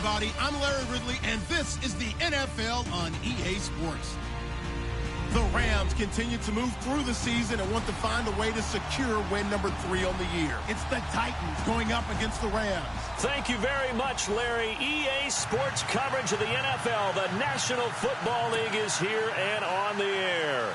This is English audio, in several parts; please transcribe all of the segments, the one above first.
everybody. I'm Larry Ridley, and this is the NFL on EA Sports. The Rams continue to move through the season and want to find a way to secure win number 3 on the year. It's the Titans going up against the Rams. Thank you very much, Larry. EA Sports coverage of the NFL. The National Football League is here and on the air.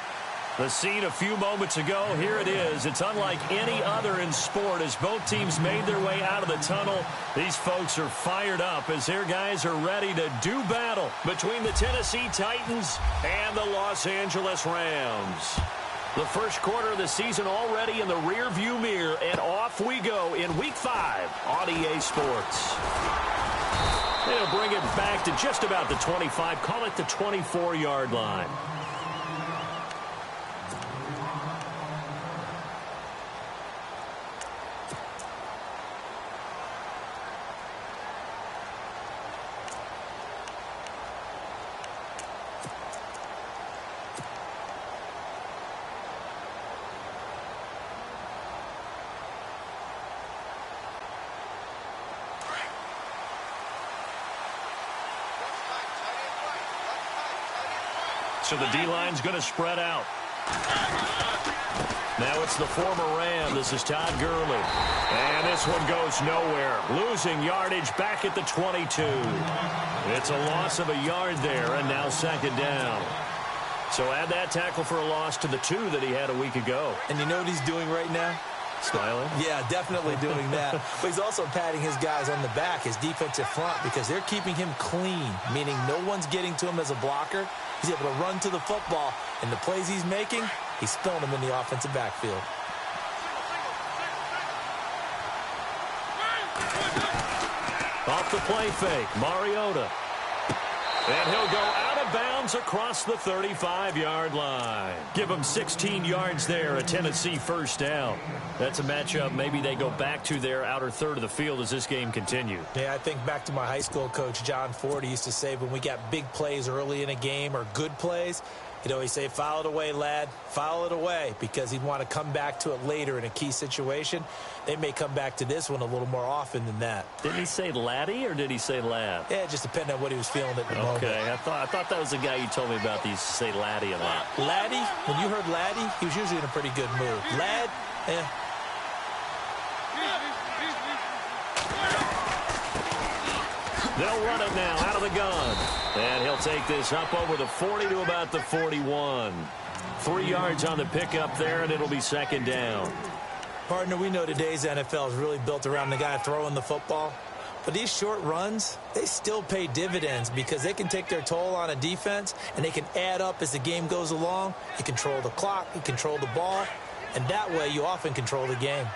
The scene a few moments ago, here it is. It's unlike any other in sport as both teams made their way out of the tunnel. These folks are fired up as their guys are ready to do battle between the Tennessee Titans and the Los Angeles Rams. The first quarter of the season already in the rearview mirror, and off we go in Week 5 on EA Sports. They'll bring it back to just about the 25, call it the 24-yard line. So the D-line's going to spread out. Now it's the former Ram. This is Todd Gurley. And this one goes nowhere. Losing yardage back at the 22. It's a loss of a yard there, and now second down. So add that tackle for a loss to the 2 that he had a week ago. And you know what he's doing right now? Smiling? Yeah, definitely doing that. But he's also patting his guys on the back, his defensive front, because they're keeping him clean, meaning no one's getting to him as a blocker. He's able to run to the football, and the plays he's making, he's spilling them in the offensive backfield. Off the play fake, Mariota. And he'll go out of bounds across the 35-yard line. Give him 16 yards there, a Tennessee first down. That's a matchup maybe they go back to their outer third of the field as this game continues. Yeah, I think back to my high school coach, John Ford. He used to say when we got big plays early in a game or good plays, he'd always say, foul it away, lad, foul it away, because he'd want to come back to it later in a key situation. They may come back to this one a little more often than that. Did he say laddie or did he say lad? Yeah, it just depended on what he was feeling at the moment. Okay, I thought that was the guy you told me about that used to say laddie a lot. Laddie, when you heard laddie, he was usually in a pretty good mood. Lad, They'll run it now out of the gun. And he'll take this up over the 40 to about the 41. 3 yards on the pickup there, and it'll be second down. Partner, we know today's NFL is really built around the guy throwing the football. But these short runs, they still pay dividends because they can take their toll on a defense, and they can add up as the game goes along. You control the clock, you control the ball, and that way you often control the game.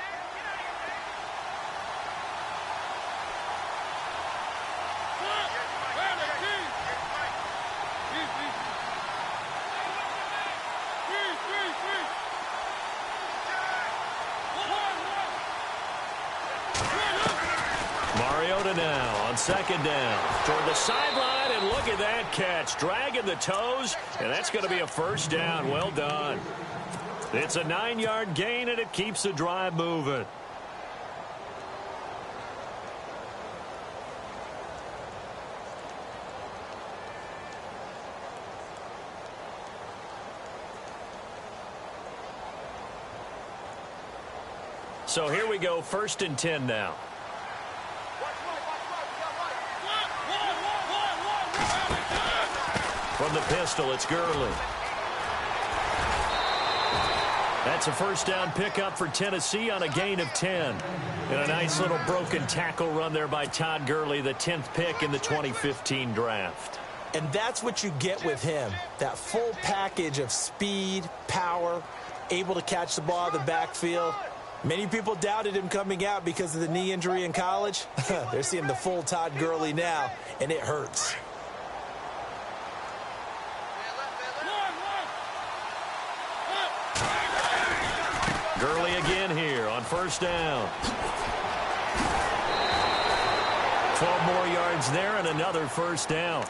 Now on second down toward the sideline, and look at that catch, dragging the toes, and that's going to be a first down. Well done. It's a 9-yard gain, and it keeps the drive moving. So here we go, 1st and 10 now. From the pistol, it's Gurley. That's a first down pickup for Tennessee on a gain of 10. And a nice little broken tackle run there by Todd Gurley, the 10th pick in the 2015 draft. And that's what you get with him, that full package of speed, power, able to catch the ball in the backfield. Many people doubted him coming out because of the knee injury in college. They're seeing the full Todd Gurley now, and it hurts. Gurley again here on first down. 12 more yards there and another first down.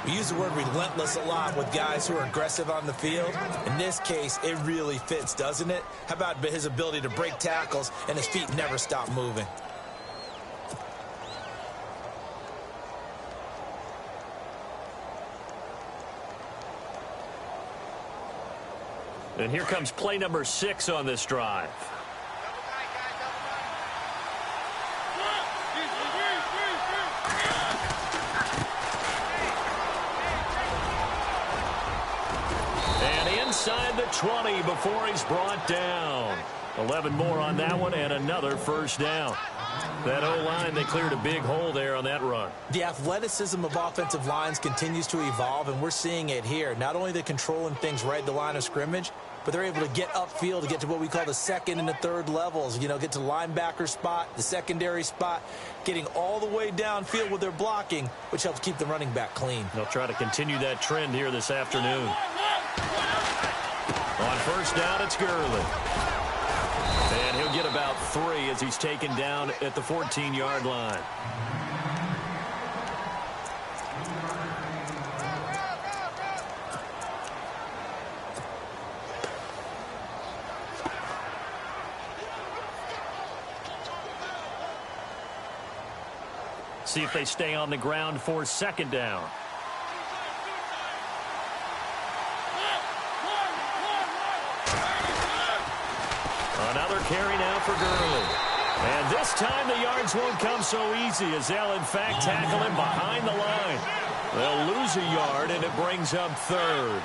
We use the word relentless a lot with guys who are aggressive on the field. In this case, it really fits, doesn't it? How about his ability to break tackles and his feet never stop moving? And here comes play number 6 on this drive. And inside the 20 before he's brought down. 11 more on that one and another first down. That O-line, they cleared a big hole there on that run. The athleticism of offensive lines continues to evolve, and we're seeing it here. Not only are they controlling things right at the line of scrimmage, but they're able to get upfield to get to what we call the second and the third levels. You know, get to the linebacker spot, the secondary spot, getting all the way downfield with their blocking, which helps keep the running back clean. They'll try to continue that trend here this afternoon. On first down, it's Gurley. And he'll get about 3 as he's taken down at the 14-yard line. See if they stay on the ground for second down. Another carry now for Gurley. And this time the yards won't come so easy as they'll, in fact, tackle him behind the line. They'll lose a yard, and it brings up third.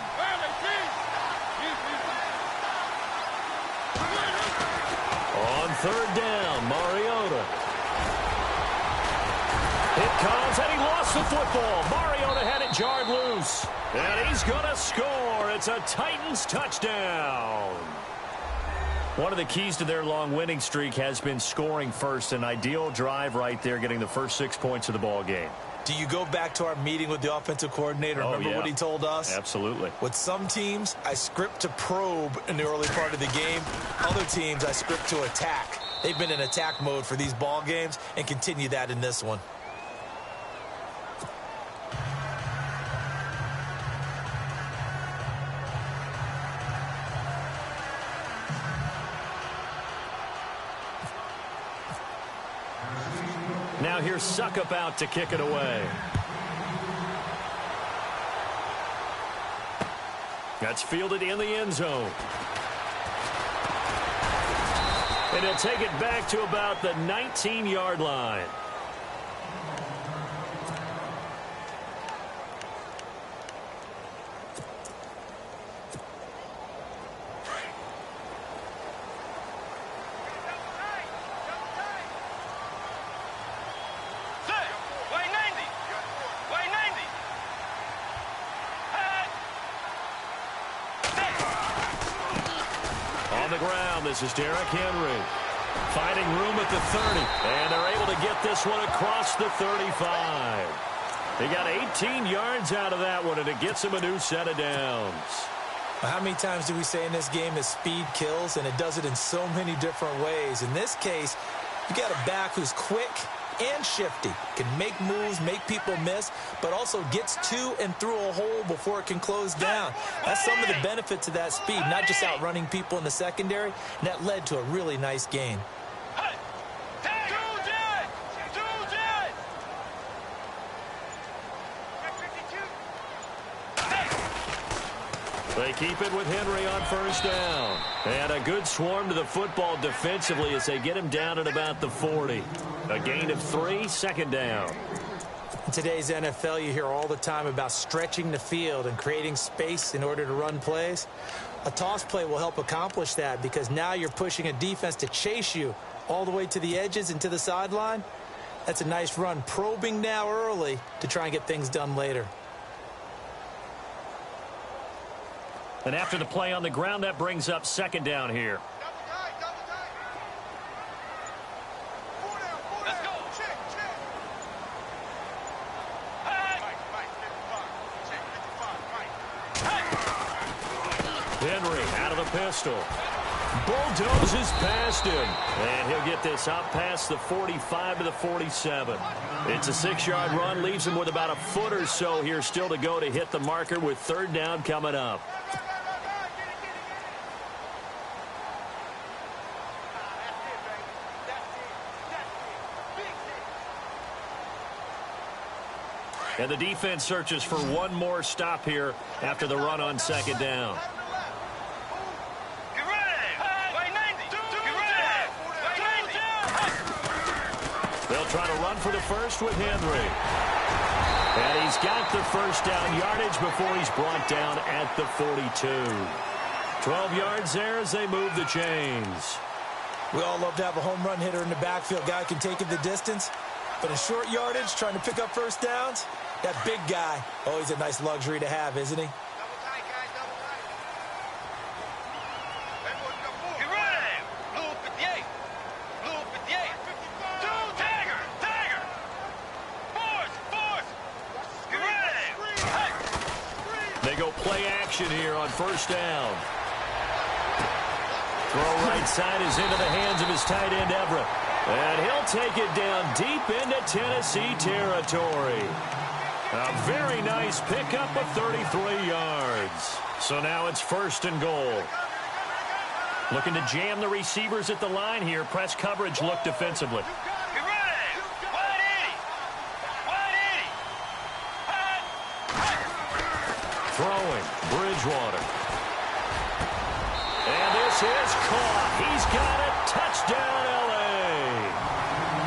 On third down, Mariota. It comes, and he lost the football. Mariota had it jarred loose. And he's going to score. It's a Titans touchdown. One of the keys to their long winning streak has been scoring first. An ideal drive right there, getting the first 6 points of the ball game. Do you go back to our meeting with the offensive coordinator? Remember what he told us? Absolutely. With some teams, I script to probe in the early part of the game. Other teams, I script to attack. They've been in attack mode for these ball games and continue that in this one. Now here's Suckup out to kick it away. That's fielded in the end zone. And he'll take it back to about the 19-yard line. This is Derrick Henry finding room at the 30, and they're able to get this one across the 35. They got 18 yards out of that one, and it gets them a new set of downs. How many times do we say in this game that speed kills, and it does it in so many different ways? In this case, you got a back who's quick and shifty, can make moves, make people miss, but also gets to and through a hole before it can close down. That's some of the benefits of that speed, not just outrunning people in the secondary, and that led to a really nice gain. They keep it with Henry on first down. And a good swarm to the football defensively as they get him down at about the 40. A gain of 3, second down. In today's NFL, you hear all the time about stretching the field and creating space in order to run plays. A toss play will help accomplish that because now you're pushing a defense to chase you all the way to the edges and to the sideline. That's a nice run, probing now early to try and get things done later. And after the play on the ground, that brings up second down here. Henry out of the pistol. Bulldozes past him. And he'll get this up past the 45 to the 47. It's a 6-yard run. Leaves him with about a foot or so here still to go to hit the marker with third down coming up. And the defense searches for one more stop here after the run on second down. They'll try to run for the first with Henry. And he's got the first down yardage before he's brought down at the 42. 12 yards there as they move the chains. We all love to have a home run hitter in the backfield. Guy can take it the distance. But in short yardage, trying to pick up first downs, that big guy, always a nice luxury to have, isn't he? They go play action here on first down. Throw right side is into the hands of his tight end, Everett. And he'll take it down deep into Tennessee territory. A very nice pickup of 33 yards. So now it's first and goal. Looking to jam the receivers at the line here. Press coverage look defensively. Throwing, Bridgewater. And this is caught. He's got it. Touchdown, L.A.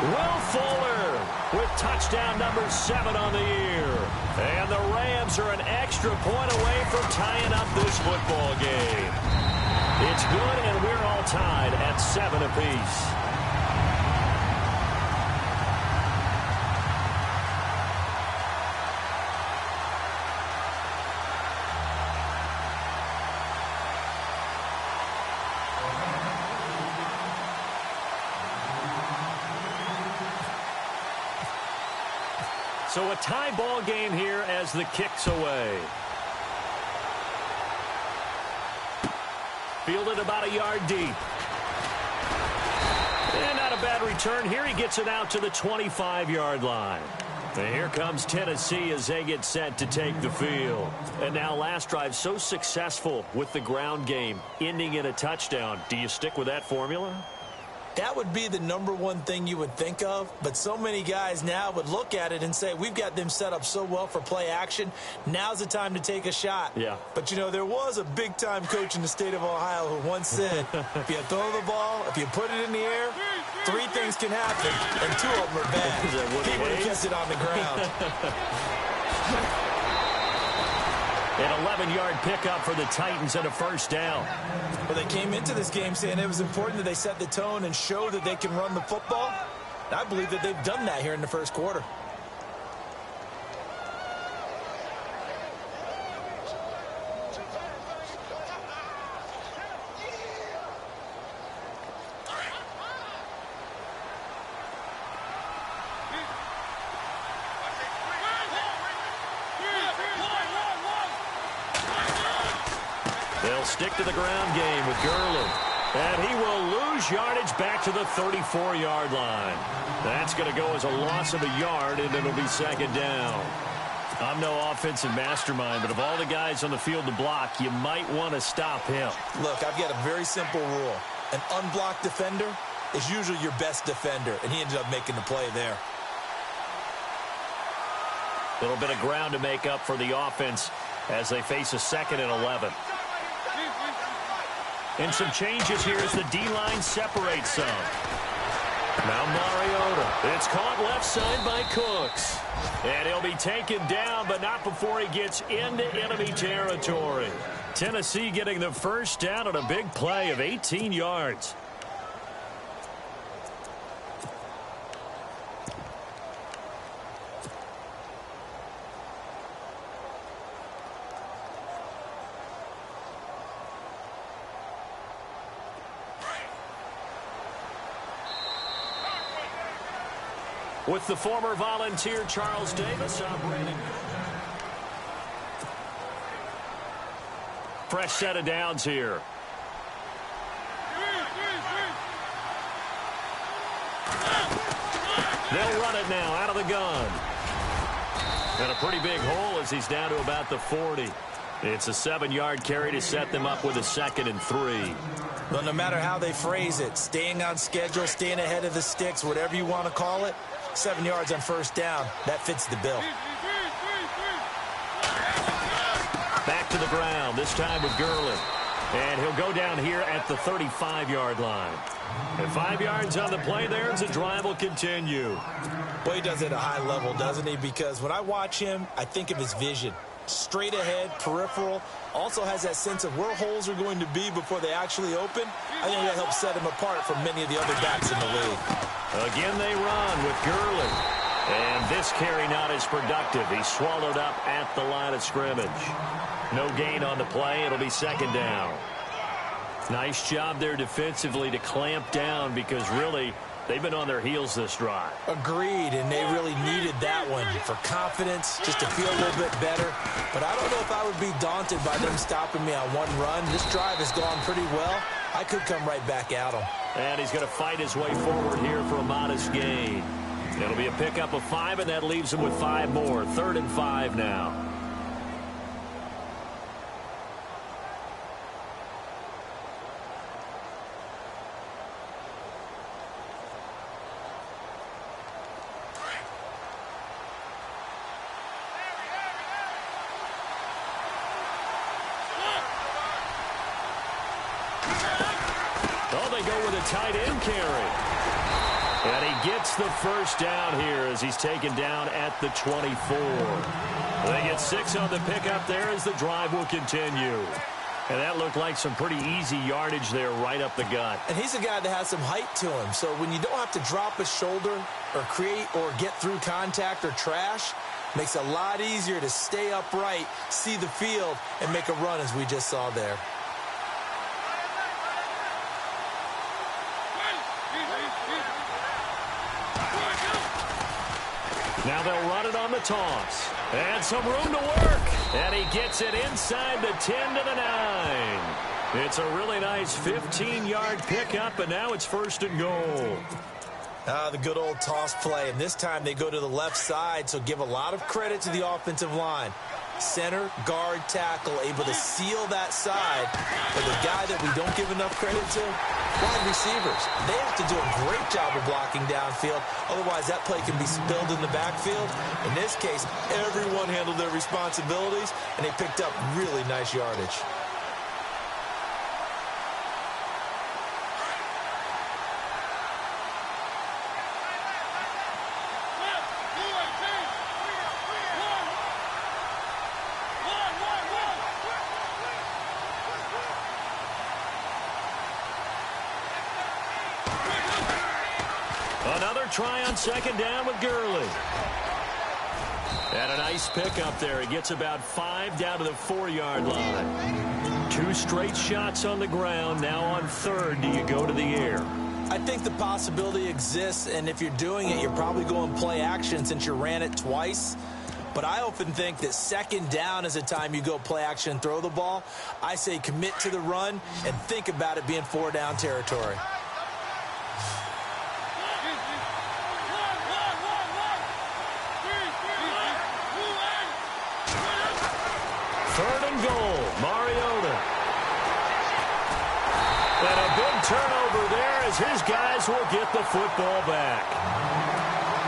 Will Fuller with touchdown number 7 on the year. And the Rams are an extra point away from tying up this football game. It's good, and we're all tied at 7 apiece. So a tie ball game here as the kick's away. Fielded about a yard deep. And not a bad return here. He gets it out to the 25-yard line. And here comes Tennessee as they get set to take the field. And now last drive so successful with the ground game, ending in a touchdown. Do you stick with that formula? That would be the number one thing you would think of, but so many guys now would look at it and say, we've got them set up so well for play action. Now's the time to take a shot. Yeah. But, you know, there was a big-time coach in the state of Ohio who once said, if you throw the ball, if you put it in the air, 3 things can happen, and 2 of them are bad. He would have kept it on the ground. An 11-yard pickup for the Titans and a first down. Well, they came into this game saying it was important that they set the tone and show that they can run the football. I believe that they've done that here in the first quarter. They'll stick to the ground game with Gurley. And he will lose yardage back to the 34-yard line. That's going to go as a loss of a yard, and it'll be second down. I'm no offensive mastermind, but of all the guys on the field to block, you might want to stop him. Look, I've got a very simple rule. An unblocked defender is usually your best defender, and he ended up making the play there. A little bit of ground to make up for the offense as they face a 2nd and 11. And some changes here as the D-line separates some. Now Mariota. It's caught left side by Cooks. And he'll be taken down, but not before he gets into enemy territory. Tennessee getting the first down on a big play of 18 yards. With the former Volunteer Charles Davis operating. Fresh set of downs here. They'll run it now out of the gun. And a pretty big hole as he's down to about the 40. It's a 7-yard carry to set them up with a 2nd and 3. Well, no matter how they phrase it, staying on schedule, staying ahead of the sticks, whatever you want to call it, 7 yards on first down, that fits the bill. Back to the ground, this time with Gurley. And he'll go down here at the 35-yard line. And 5 yards on the play there as the drive will continue. Well, he does it at a high level, doesn't he? Because when I watch him, I think of his vision. Straight ahead, peripheral, also has that sense of where holes are going to be before they actually open. I think that helps set him apart from many of the other backs in the league. Again, they run with Gurley. And this carry not as productive. He's swallowed up at the line of scrimmage. No gain on the play. It'll be second down. Nice job there defensively to clamp down because really they've been on their heels this drive. Agreed, and they really needed that one for confidence, just to feel a little bit better. But I don't know if I would be daunted by them stopping me on one run. This drive has gone pretty well. I could come right back at him. And he's going to fight his way forward here for a modest gain. It'll be a pickup of 5, and that leaves him with 5 more. 3rd and 5 now. Tight end carry. And he gets the first down here as he's taken down at the 24. They get 6 on the pickup there as the drive will continue. And that looked like some pretty easy yardage there right up the gut. And he's a guy that has some height to him. So when you don't have to drop a shoulder or create or get through contact or trash, makes it a lot easier to stay upright, see the field, and make a run as we just saw there. Now they'll run it on the toss. And some room to work. And he gets it inside the 10 to the 9. It's a really nice 15-yard pickup, and now it's 1st and goal. The good old toss play. And this time they go to the left side, so give a lot of credit to the offensive line. Center, guard, tackle, able to seal that side. But the guy that we don't give enough credit to, wide receivers. They have to do a great job of blocking downfield. Otherwise, that play can be spilled in the backfield. In this case, everyone handled their responsibilities, and they picked up really nice yardage. Another try on 2nd down with Gurley. And a nice pickup there. He gets about 5 down to the 4-yard line. 2 straight shots on the ground. Now on 3rd, do you go to the air? I think the possibility exists, and if you're doing it, you're probably going play action since you ran it twice. But I often think that 2nd down is the time you go play action and throw the ball. I say commit to the run and think about it being 4-down territory. 3rd and goal, Mariota. And a big turnover there as his guys will get the football back.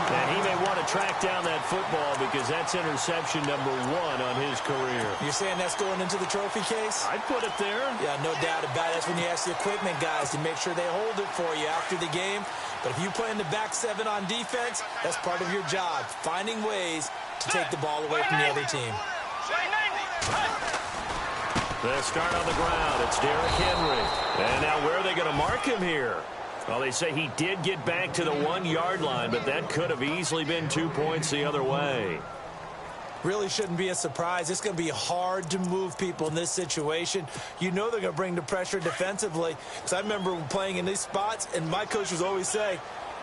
And he may want to track down that football because that's interception number 1 on his career. You're saying that's going into the trophy case? I'd put it there. Yeah, no doubt about it. That's when you ask the equipment guys to make sure they hold it for you after the game. But if you play in the back 7 on defense, that's part of your job, finding ways to take the ball away from the other team. The start on the ground, it's Derrick Henry. And now where are they going to mark him here? Well, they say he did get back to the 1-yard line, but that could have easily been 2 points the other way. Really shouldn't be a surprise. It's going to be hard to move people in this situation. You know they're going to bring the pressure defensively. Because I remember playing in these spots, and my coach would always say,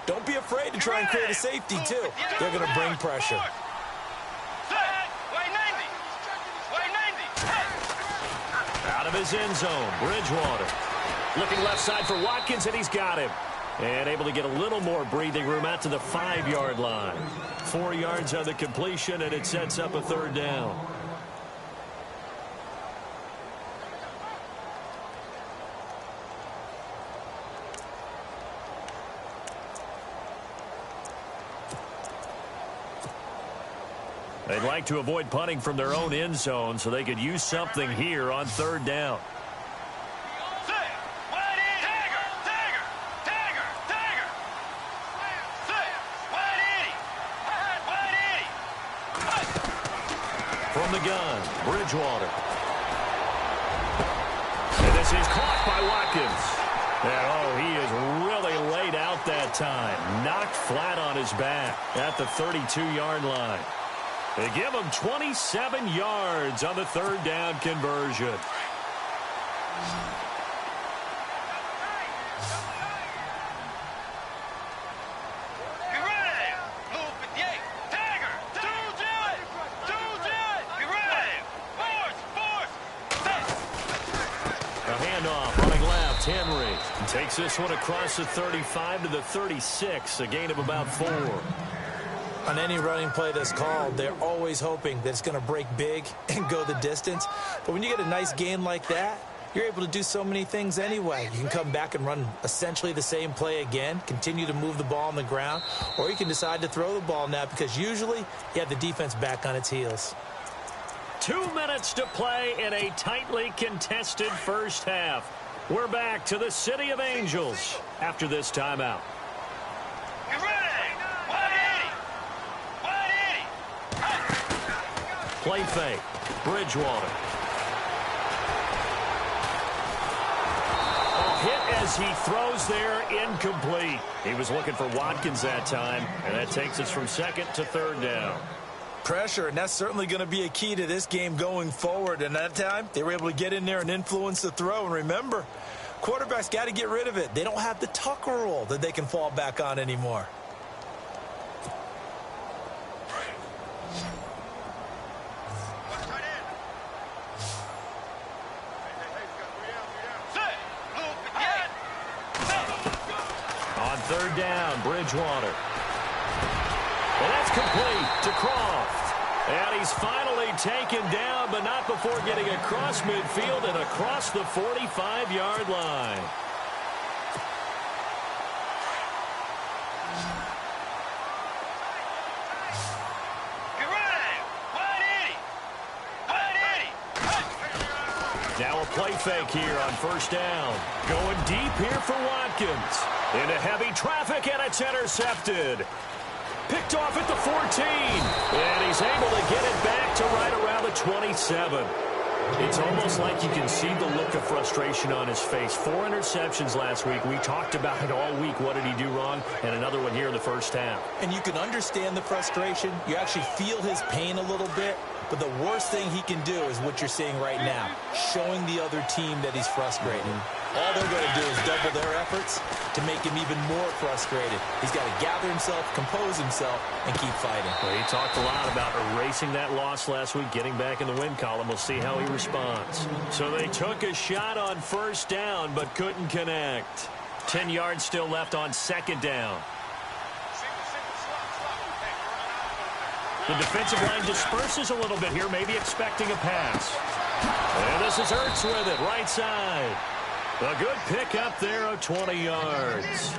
don't be afraid to try and create a safety, too. They're going to bring pressure. Out of his end zone, Bridgewater. Looking left side for Watkins, and he's got him. And able to get a little more breathing room out to the 5-yard line. 4 yards on the completion, and it sets up a 3rd down. They'd like to avoid punting from their own end zone so they could use something here on 3rd down. Bridgewater. And this is caught by Watkins. And, oh, he is really laid out that time. Knocked flat on his back at the 32-yard line. They give him 27 yards on the third down conversion. Henry takes this one across the 35 to the 36, a gain of about 4. On any running play that's called, they're always hoping that it's going to break big and go the distance. But when you get a nice gain like that, you're able to do so many things anyway. You can come back and run essentially the same play again, continue to move the ball on the ground, or you can decide to throw the ball now because usually you have the defense back on its heels. 2 minutes to play in a tightly contested first half. We're back to the City of Angels after this timeout. Get ready! 180! Play fake. Bridgewater. Hit as he throws there, incomplete. He was looking for Watkins that time, and that takes us from second to third down. Pressure, and that's certainly going to be a key to this game going forward. And that time, they were able to get in there and influence the throw. And remember, quarterbacks got to get rid of it. They don't have the tuck rule that they can fall back on anymore. On third down, Bridgewater. And that's complete to Croft. And he's finally taken down, but not before getting across midfield and across the 45-yard line. Get ready! 180! Now a play fake here on first down. Going deep here for Watkins. Into heavy traffic, and it's intercepted. Picked off at the 14, and he's able to get it back to right around the 27. It's almost like you can see the look of frustration on his face. 4 interceptions last week. We talked about it all week. What did he do wrong? And another one here in the first half. And you can understand the frustration. You actually feel his pain a little bit. But the worst thing he can do is what you're seeing right now, showing the other team that he's frustrated. All they're going to do is double their efforts to make him even more frustrated. He's got to gather himself, compose himself, and keep fighting. Well, he talked a lot about erasing that loss last week, getting back in the win column. We'll see how he responds. So they took a shot on first down, but couldn't connect. 10 yards still left on second down. The defensive line disperses a little bit here, maybe expecting a pass. And this is Ertz with it, right side. A good pick up there of 20 yards.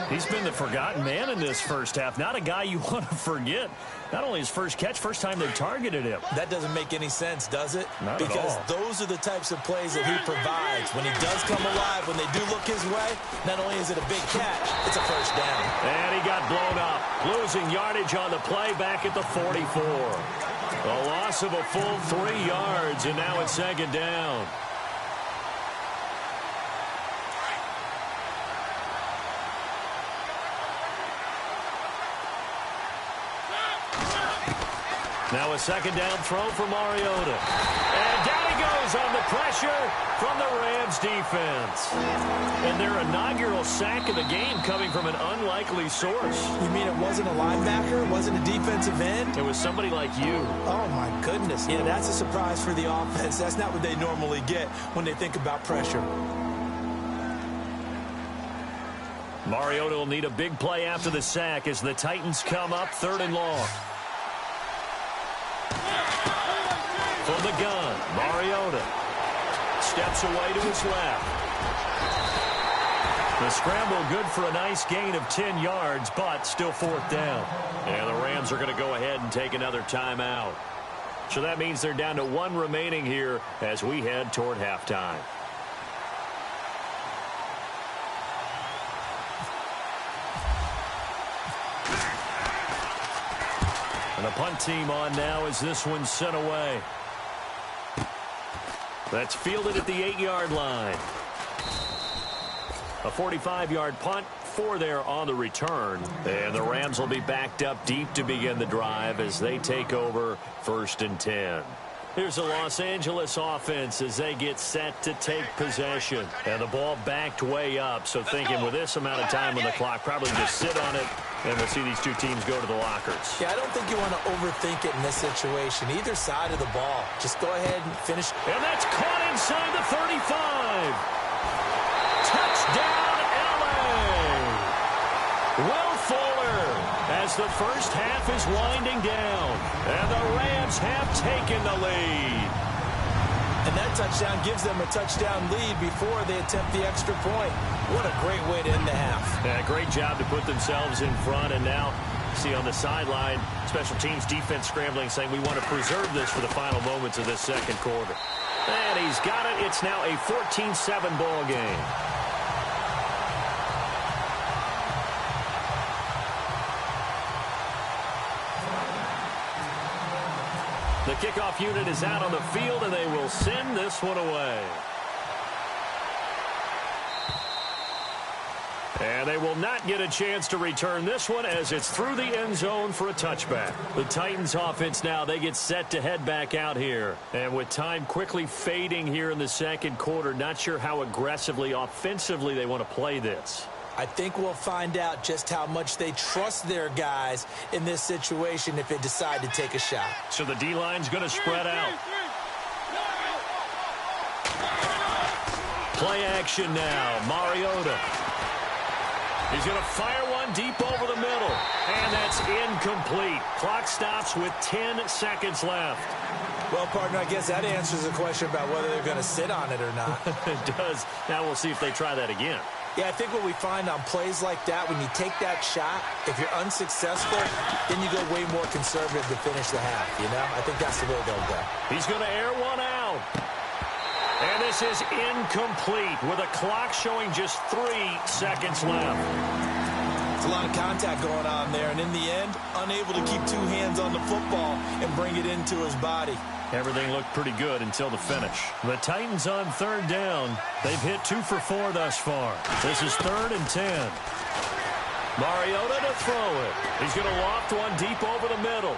He's been the forgotten man in this first half. Not a guy you want to forget. Not only his first catch, first time they've targeted him. That doesn't make any sense, does it? Not because at all. Those are the types of plays that he provides. When he does come alive, when they do look his way, not only is it a big catch, it's a first down. And he got blown up, losing yardage on the play back at the 44. A loss of a full 3 yards, and now it's second down. Now a second down throw for Mariota. And down he goes on the pressure from the Rams defense. And their inaugural sack of the game coming from an unlikely source. You mean it wasn't a linebacker? It wasn't a defensive end? It was somebody like you. Oh, my goodness. Yeah, that's a surprise for the offense. That's not what they normally get when they think about pressure. Mariota will need a big play after the sack as the Titans come up 3rd and long. From the gun, Mariota steps away to his left. The scramble good for a nice gain of 10 yards, but still 4th down. And the Rams are going to go ahead and take another timeout. So that means they're down to 1 remaining here as we head toward halftime. And the punt team on now as this one's sent away. That's fielded at the 8-yard line. A 45-yard punt, 4 there on the return. And the Rams will be backed up deep to begin the drive as they take over 1st and 10. Here's the Los Angeles offense as they get set to take possession. And the ball backed way up, so thinking with this amount of time on the clock, probably just sit on it, and we'll see these two teams go to the lockers. Yeah, I don't think you want to overthink it in this situation. Either side of the ball. Just go ahead and finish. And that's caught inside the 35. Touchdown, L.A. Will Fuller as the first half is winding down. And the Rams have taken the lead. And that touchdown gives them a touchdown lead before they attempt the extra point. What a great way to end the half. Yeah, great job to put themselves in front. And now, see on the sideline, special teams defense scrambling, saying we want to preserve this for the final moments of this second quarter. And he's got it. It's now a 14-7 ball game. The kickoff unit is out on the field, and they will send this one away. And they will not get a chance to return this one as it's through the end zone for a touchback. The Titans offense now, they get set to head back out here. And with time quickly fading here in the second quarter, not sure how aggressively, offensively they want to play this. I think we'll find out just how much they trust their guys in this situation if they decide to take a shot. So the D-line's going to spread out. Play action now. Mariota. He's going to fire one deep over the middle. And that's incomplete. Clock stops with 10 seconds left. Well, partner, I guess that answers the question about whether they're going to sit on it or not. It does. Now we'll see if they try that again. Yeah, I think what we find on plays like that, when you take that shot, if you're unsuccessful, then you go way more conservative to finish the half, you know? I think that's the way they'll go. He's going to air one out. And this is incomplete with a clock showing just 3 seconds left. It's a lot of contact going on there, and in the end, unable to keep 2 hands on the football and bring it into his body. Everything looked pretty good until the finish. The Titans on 3rd down. They've hit 2 for 4 thus far. This is 3rd and 10. Mariota to throw it. He's going to loft one deep over the middle.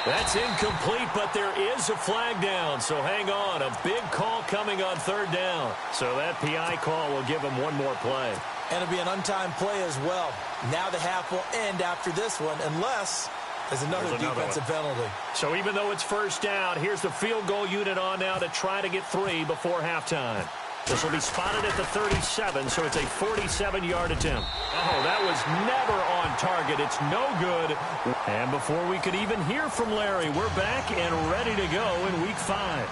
That's incomplete, but there is a flag down, so hang on. A big call coming on 3rd down. So that PI call will give him one more play. And it'll be an untimed play as well. Now the half will end after this one, unless there's another defensive penalty. So even though it's 1st down, here's the field goal unit on now to try to get 3 before halftime. This will be spotted at the 37, so it's a 47-yard attempt. Oh, that was never on target. It's no good. And before we could even hear from Larry, we're back and ready to go in Week 5.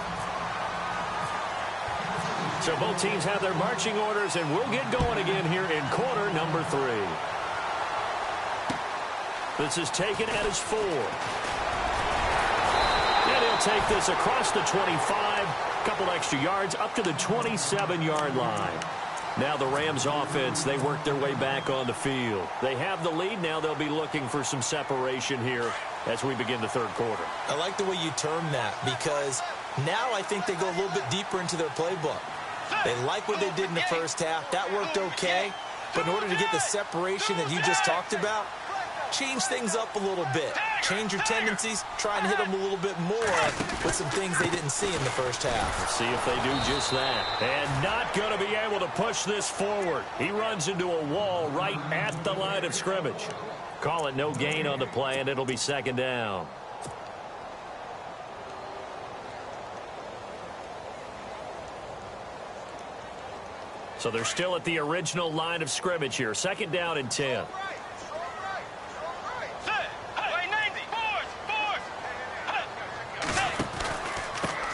So both teams have their marching orders, and we'll get going again here in quarter number 3. This is taken at his 4. And he'll take this across the 25. Couple extra yards up to the 27-yard line. Now the Rams offense, they work their way back on the field. They have the lead. Now they'll be looking for some separation here as we begin the 3rd quarter. I like the way you term that, because now I think they go a little bit deeper into their playbook. They like what they did in the 1st half. That worked okay. But in order to get the separation that you just talked about, change things up a little bit. Change your tendencies. Try and hit them a little bit more with some things they didn't see in the 1st half. Let's see if they do just that. And not going to be able to push this forward. He runs into a wall right at the line of scrimmage. Call it no gain on the play, and it'll be 2nd down. So they're still at the original line of scrimmage here. 2nd down and 10.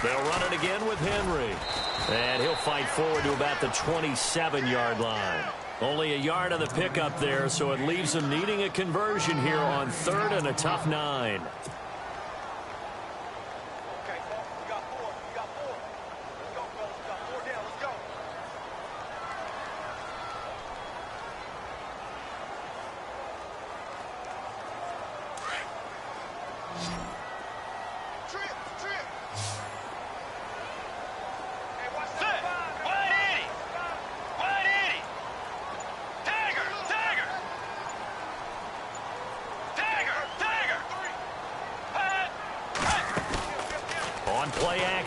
They'll run it again with Henry. And he'll fight forward to about the 27-yard line. Only a yard on the pickup there, so it leaves them needing a conversion here on 3rd and a tough 9.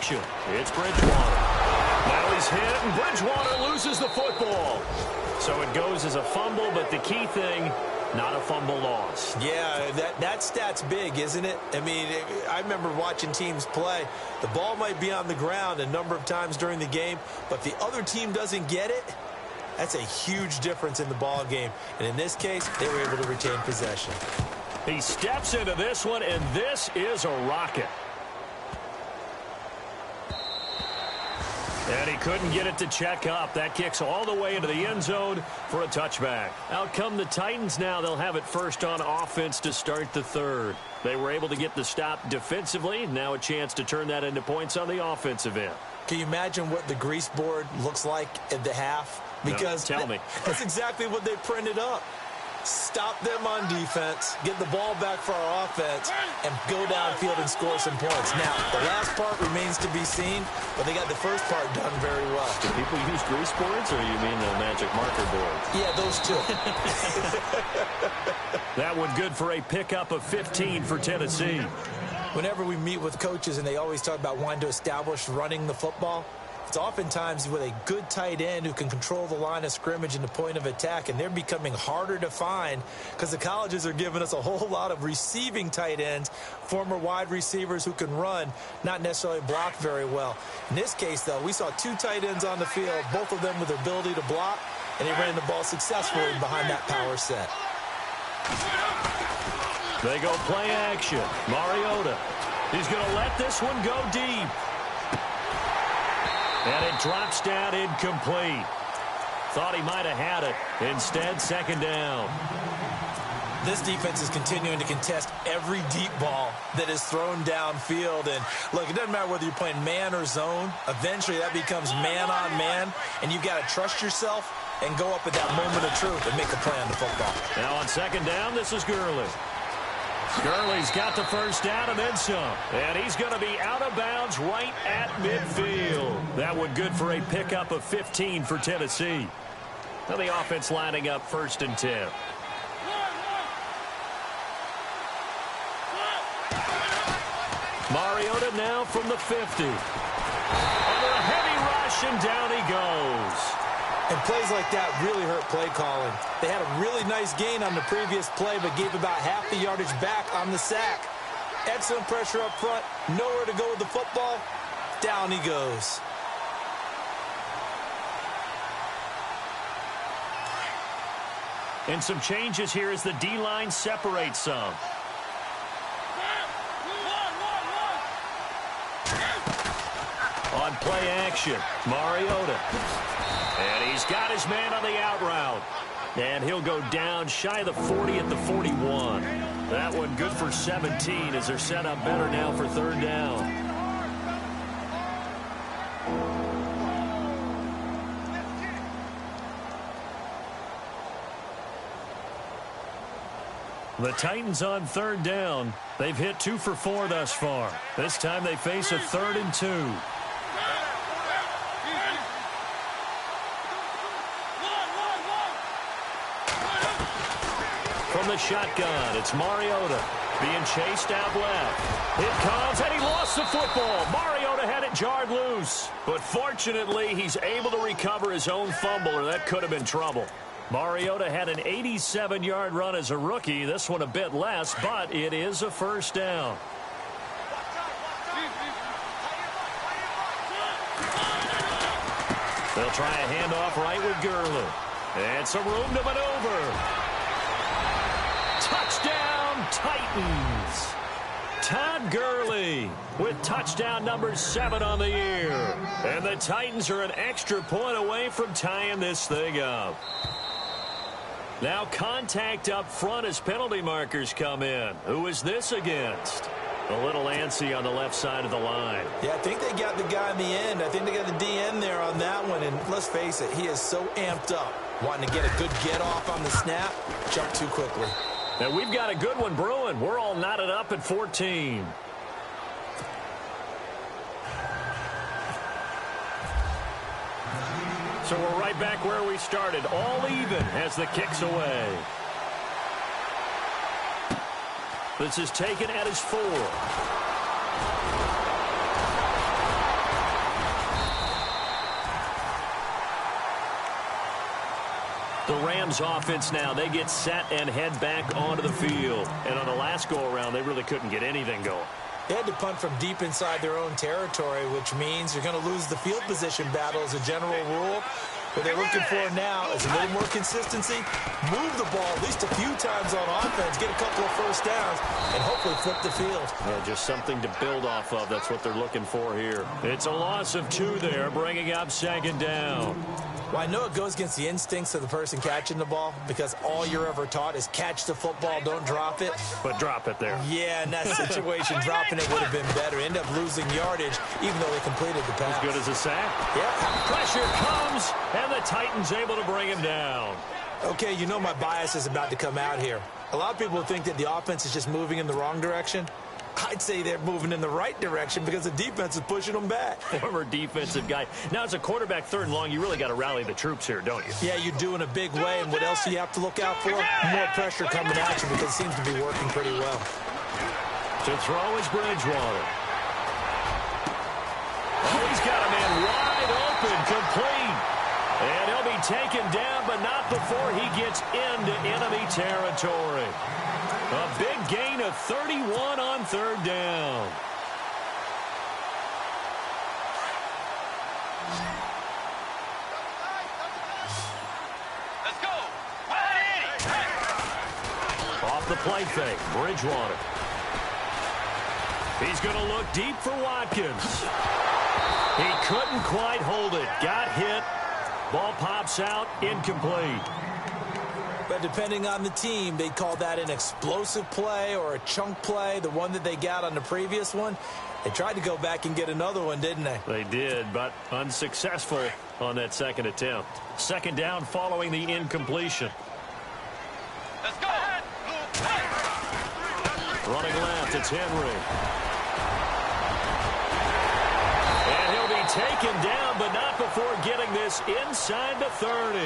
action. It's Bridgewater. Now he's hit, and Bridgewater loses the football. So it goes as a fumble, but the key thing, not a fumble loss. Yeah, that stat's big, isn't it? I mean, I remember watching teams play. The ball might be on the ground a number of times during the game, but the other team doesn't get it. That's a huge difference in the ball game. And in this case, they were able to retain possession. He steps into this one, and this is a rocket. And he couldn't get it to check up. That kicks all the way into the end zone for a touchback. Out come the Titans now. They'll have it first on offense to start the third. They were able to get the stop defensively. Now a chance to turn that into points on the offensive end. Can you imagine what the grease board looks like at the half? Because no, tell me. That's exactly what they printed up. Stop them on defense, get the ball back for our offense, and go downfield and score some points. Now, the last part remains to be seen, but they got the first part done very well. Do people use grease boards, or you mean the magic marker boards? Yeah, those two. That one good for a pickup of 15 for Tennessee. Whenever we meet with coaches and they always talk about wanting to establish running the football, it's oftentimes with a good tight end who can control the line of scrimmage and the point of attack, and they're becoming harder to find because the colleges are giving us a whole lot of receiving tight ends, former wide receivers who can run, not necessarily block very well. In this case, though, we saw two tight ends on the field, both of them with the ability to block, and they ran the ball successfully behind that power set. They go play action. Mariota. He's going to let this one go deep. And it drops down incomplete. Thought he might have had it. Instead, second down. This defense is continuing to contest every deep ball that is thrown downfield. And, look, it doesn't matter whether you're playing man or zone. Eventually, that becomes man on man. And you've got to trust yourself and go up at that moment of truth and make a play on the football. Now on second down, this is Gurley. Gurley's got the first down and then some. And he's going to be out of bounds right at midfield. That one good for a pickup of 15 for Tennessee. Now the offense lining up first and 10. Mariota now from the 50. Under a heavy rush, and down he goes. And plays like that really hurt play calling. They had a really nice gain on the previous play, but gave about half the yardage back on the sack. Excellent pressure up front. Nowhere to go with the football. Down he goes. And some changes here as the D-line separates some. On play action, Mariota. And he's got his man on the out route. And he'll go down shy of the 40 at the 41. That one good for 17 as they're set up better now for third down. The Titans on third down. They've hit 2 for 4 thus far. This time they face a 3rd and 2. From the shotgun, it's Mariota being chased out left. It comes, and he lost the football. Mariota had it jarred loose. But fortunately, he's able to recover his own fumble, or that could have been trouble. Mariota had an 87-yard run as a rookie. This one a bit less, but it is a first down. They'll try a handoff right with Gurley. And some room to maneuver. Touchdown, Titans. Todd Gurley with touchdown number 7 on the year. And the Titans are an extra point away from tying this thing up. Now contact up front as penalty markers come in. Who is this against? A little antsy on the left side of the line. Yeah, I think they got the guy in the end. I think they got the DN there on that one. And let's face it, he is so amped up, wanting to get a good get-off on the snap, jump too quickly. And we've got a good one brewing. We're all knotted up at 14. So we're right back where we started. All even as the kick's away. This is taken at his 4. The Rams offense now, they get set and head back onto the field. And on the last go-around, they really couldn't get anything going. They had to punt from deep inside their own territory, which means you're going to lose the field position battle as a general rule. What they're looking for now is a little more consistency, move the ball at least a few times on offense, get a couple of first downs, and hopefully flip the field. Yeah, just something to build off of. That's what they're looking for here. It's a loss of 2 there, bringing up 2nd down. Well, I know it goes against the instincts of the person catching the ball because all you're ever taught is catch the football, don't drop it. But drop it there. Yeah, in that situation, dropping it would have been better. End up losing yardage, even though they completed the pass. As good as a sack. Yeah. Pressure comes, and the Titans able to bring him down. Okay, you know my bias is about to come out here. A lot of people think that the offense is just moving in the wrong direction. I'd say they're moving in the right direction because the defense is pushing them back. Former defensive guy. Now, as a quarterback 3rd and long, you really got to rally the troops here, don't you? Yeah, you do in a big way. And what else do you have to look out for? More pressure coming at you because it seems to be working pretty well. To throw is Bridgewater. Oh, he's got a man wide open, complete. And he'll be taken down, but not before he gets into enemy territory. A big gain of 31 on 3rd down. Let's go. Off the play fake, Bridgewater. He's going to look deep for Watkins. He couldn't quite hold it. Got hit. Ball pops out, incomplete. But depending on the team, they'd call that an explosive play or a chunk play, the one that they got on the previous one. They tried to go back and get another one, didn't they? They did, but unsuccessful on that 2nd attempt. 2nd down following the incompletion. Let's go. Running left, it's Henry. And he'll be taken down, but not before getting this inside the 30.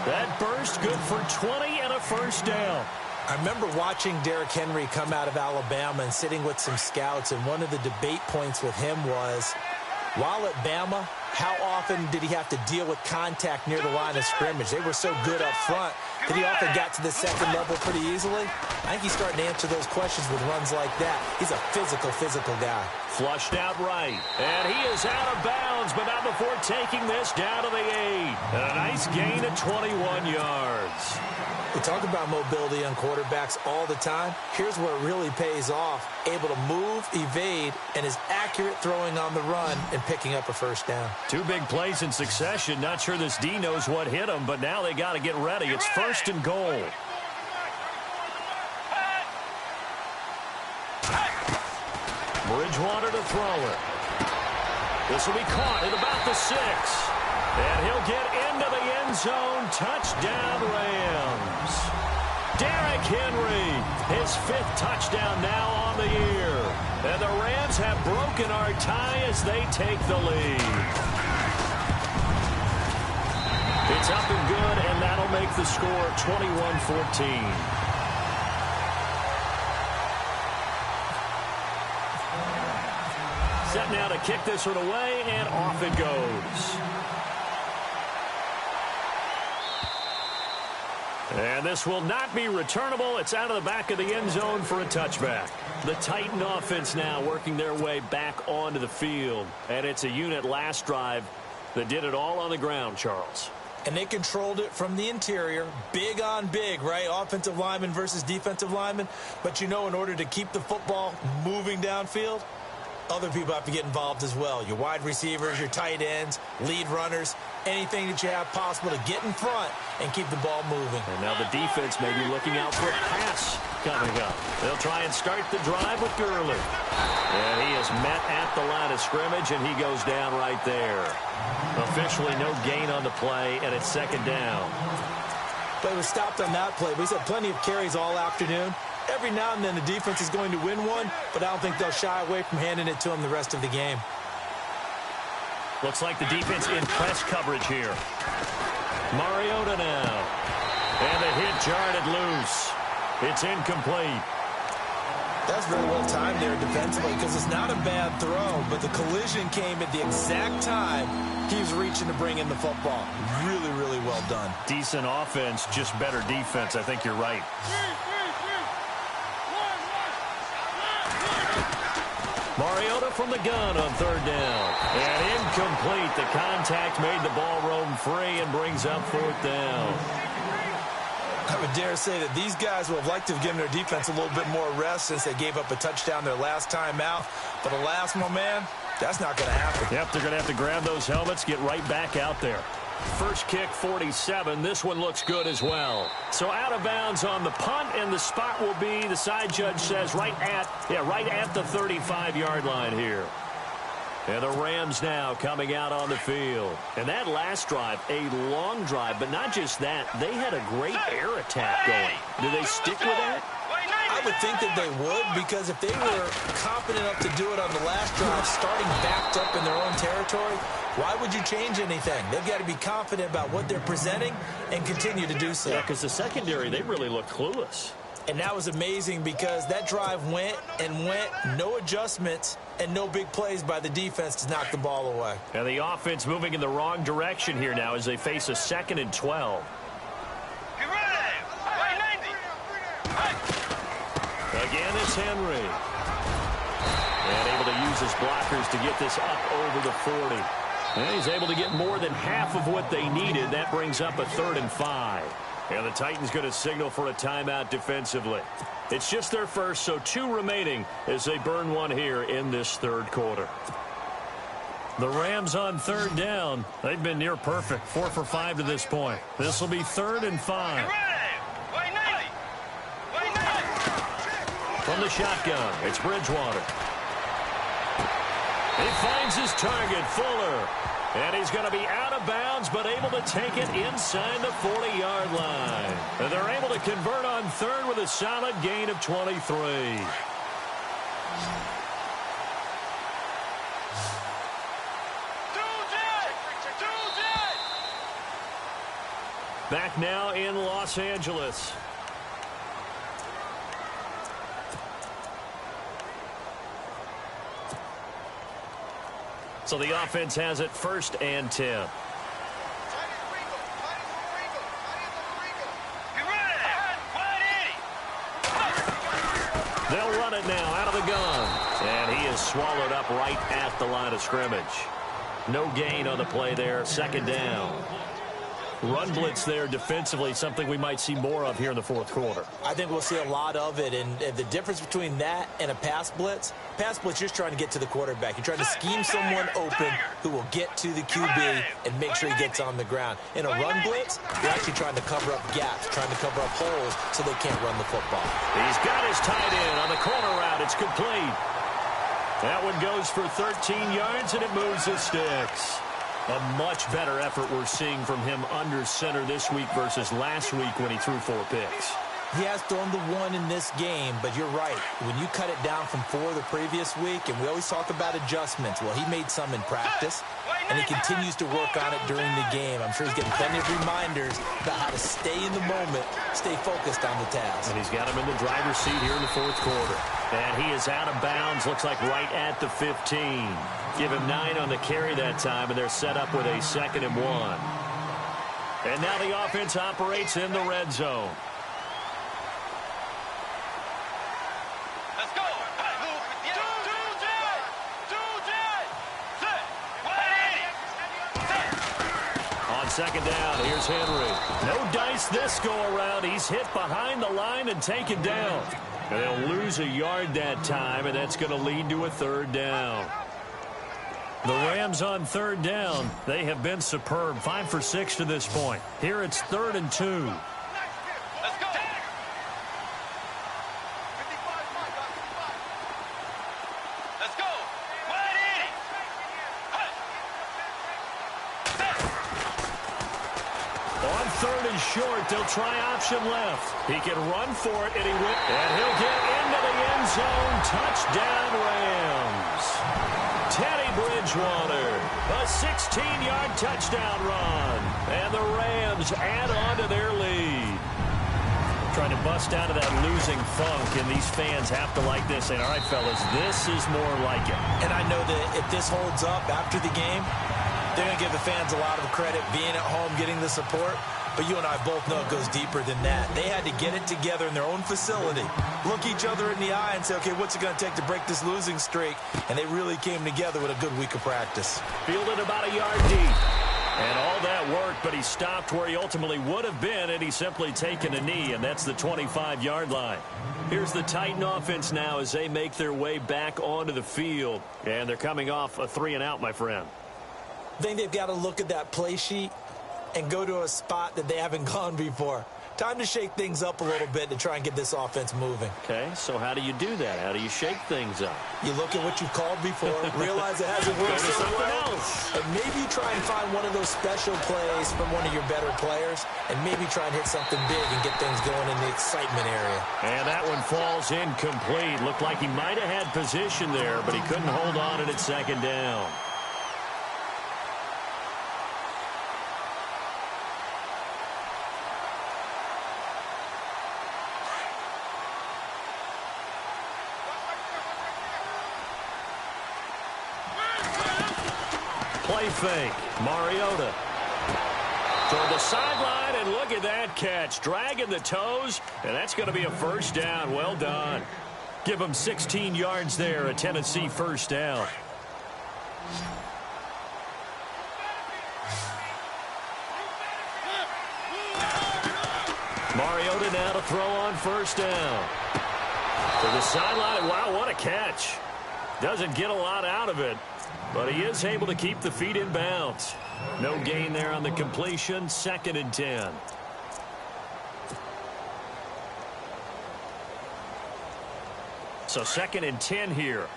That burst good for 20 and a 1st down. I remember watching Derrick Henry come out of Alabama and sitting with some scouts, and one of the debate points with him was, while at Bama, how often did he have to deal with contact near the line of scrimmage? They were so good up front that he often got to the 2nd level pretty easily. I think he's starting to answer those questions with runs like that. He's a physical guy. Flushed out right, and he is out of bounds, but not before taking this down to the 8. And a nice gain of 21 yards. We talk about mobility on quarterbacks all the time. Here's where it really pays off. Able to move, evade, and is accurate throwing on the run and picking up a 1st down. 2 big plays in succession. Not sure this D knows what hit him, but now they got to get ready. It's 1st and goal. Bridgewater to throw it. This will be caught at about the 6. And he'll get into the end zone. Touchdown, Rams. Derrick Henry, his 5th touchdown now on the year. And the Rams have broken our tie as they take the lead. It's up and good, and that'll make the score 21-14. Set now to kick this one away, and off it goes. And this will not be returnable. It's out of the back of the end zone for a touchback. The Titan offense now working their way back onto the field. And it's a unit last drive that did it all on the ground, Charles. And they controlled it from the interior, big on big, right? Offensive lineman versus defensive lineman. But, you know, in order to keep the football moving downfield, other people have to get involved as well. Your wide receivers, your tight ends, lead runners, anything that you have possible to get in front and keep the ball moving. And now the defense may be looking out for a pass coming up. They'll try and start the drive with Gurley. And he is met at the line of scrimmage, and he goes down right there. Officially no gain on the play, and it's 2nd down. Play was stopped on that play, but he's had plenty of carries all afternoon. Every now and then the defense is going to win one, but I don't think they'll shy away from handing it to him the rest of the game. Looks like the defense in press coverage here. Mariota now. And the hit jarred it loose. It's incomplete. That's very well timed there defensively because it's not a bad throw, but the collision came at the exact time he was reaching to bring in the football. Really, really well done. Decent offense, just better defense. I think you're right. Mariota from the gun on third down. And incomplete. The contact made the ball roam free and brings up fourth down. I would dare say that these guys would have liked to have given their defense a little bit more rest since they gave up a touchdown their last time out. But alas, my man, that's not going to happen. Yep, they're going to have to grab those helmets, get right back out there. First kick, 47. This one looks good as well. So out of bounds on the punt, and the spot will be, the side judge says, right at the 35-yard line here. And the Rams now coming out on the field. And that last drive, a long drive, but not just that. They had a great air attack going. Do they stick with that? I would think that they would, because if they were confident enough to do it on the last drive, starting backed up in their own territory, why would you change anything? They've got to be confident about what they're presenting and continue to do so. Yeah, because the secondary, they really look clueless. And that was amazing because that drive went and went, no adjustments, and no big plays by the defense to knock the ball away. And the offense moving in the wrong direction here now as they face a 2nd and 12. Again, it's Henry. And able to use his blockers to get this up over the 40. And he's able to get more than half of what they needed. That brings up a 3rd and 5. And the Titans going to signal for a timeout defensively. It's just their first, so 2 remaining as they burn one here in this third quarter. The Rams on third down. They've been near perfect, 4 for 5 to this point. This will be 3rd and 5. From the shotgun, it's Bridgewater. He finds his target, Fuller. And he's going to be out of bounds, but able to take it inside the 40-yard line. And they're able to convert on third with a solid gain of 23. Back now in Los Angeles. So the offense has it 1st and 10. They'll run it now out of the gun. And he is swallowed up right at the line of scrimmage. No gain on the play there. 2nd down. Run blitz there defensively, something we might see more of here in the fourth quarter. I think we'll see a lot of it, and the difference between that and a pass blitz, you're just trying to get to the quarterback. You're trying to scheme someone open who will get to the QB and make sure he gets on the ground. In a run blitz, you're actually trying to cover up gaps, trying to cover up holes so they can't run the football. He's got his tight end on the corner route. It's complete. That one goes for 13 yards, and it moves the sticks. A much better effort we're seeing from him under center this week versus last week when he threw 4 picks. He has thrown the 1 in this game, but you're right. When you cut it down from 4 the previous week, and we always talk about adjustments, well, he made some in practice, and he continues to work on it during the game. I'm sure he's getting plenty of reminders about how to stay in the moment, stay focused on the task. And he's got him in the driver's seat here in the fourth quarter. And he is out of bounds, looks like right at the 15. Give him 9 on the carry that time, and they're set up with a 2nd and 1. And now the offense operates in the red zone. Let's go. On 2nd down, here's Henry. No dice this go-around. He's hit behind the line and taken down. And they'll lose a yard that time, and that's going to lead to a 3rd down. The Rams on 3rd down. They have been superb. 5 for 6 to this point. Here it's 3rd and 2. Let's go. Let's go. On 3rd and short, they'll try option left. He can run for it, and he'll get into the end zone. Touchdown, Rams. Teddy Bridgewater, a 16-yard touchdown run. And the Rams add on to their lead. trying to bust out of that losing funk, and these fans have to like this. And all right, fellas, this is more like it. And I know that if this holds up after the game, they're going to give the fans a lot of credit, being at home, getting the support. But you and I both know it goes deeper than that. They had to get it together in their own facility, look each other in the eye and say, okay, what's it going to take to break this losing streak? And they really came together with a good week of practice. Fielded about a yard deep. And all that worked, but he stopped where he ultimately would have been, and he's simply taken a knee, and that's the 25-yard line. Here's the Titan offense now as they make their way back onto the field. And they're coming off a 3-and-out, my friend. I think they've got to look at that play sheet and go to a spot that they haven't gone before. Time to shake things up a little bit to try and get this offense moving. Okay, so how do you do that? How do you shake things up? You look at what you called before, realize it hasn't worked so well, and maybe try and find one of those special plays from one of your better players, and maybe try and hit something big and get things going in the excitement area. And that one falls incomplete. Looked like he might have had position there, but he couldn't hold on at second down. Play fake. Mariota toward the sideline, and look at that catch. Dragging the toes, and that's going to be a first down. Well done. Give him 16 yards there, a Tennessee first down. Mariota now to throw on first down. To the sideline. Wow, what a catch. Doesn't get a lot out of it, but he is able to keep the feet in bounds. No gain there on the completion. 2nd and 10. So 2nd and 10 here.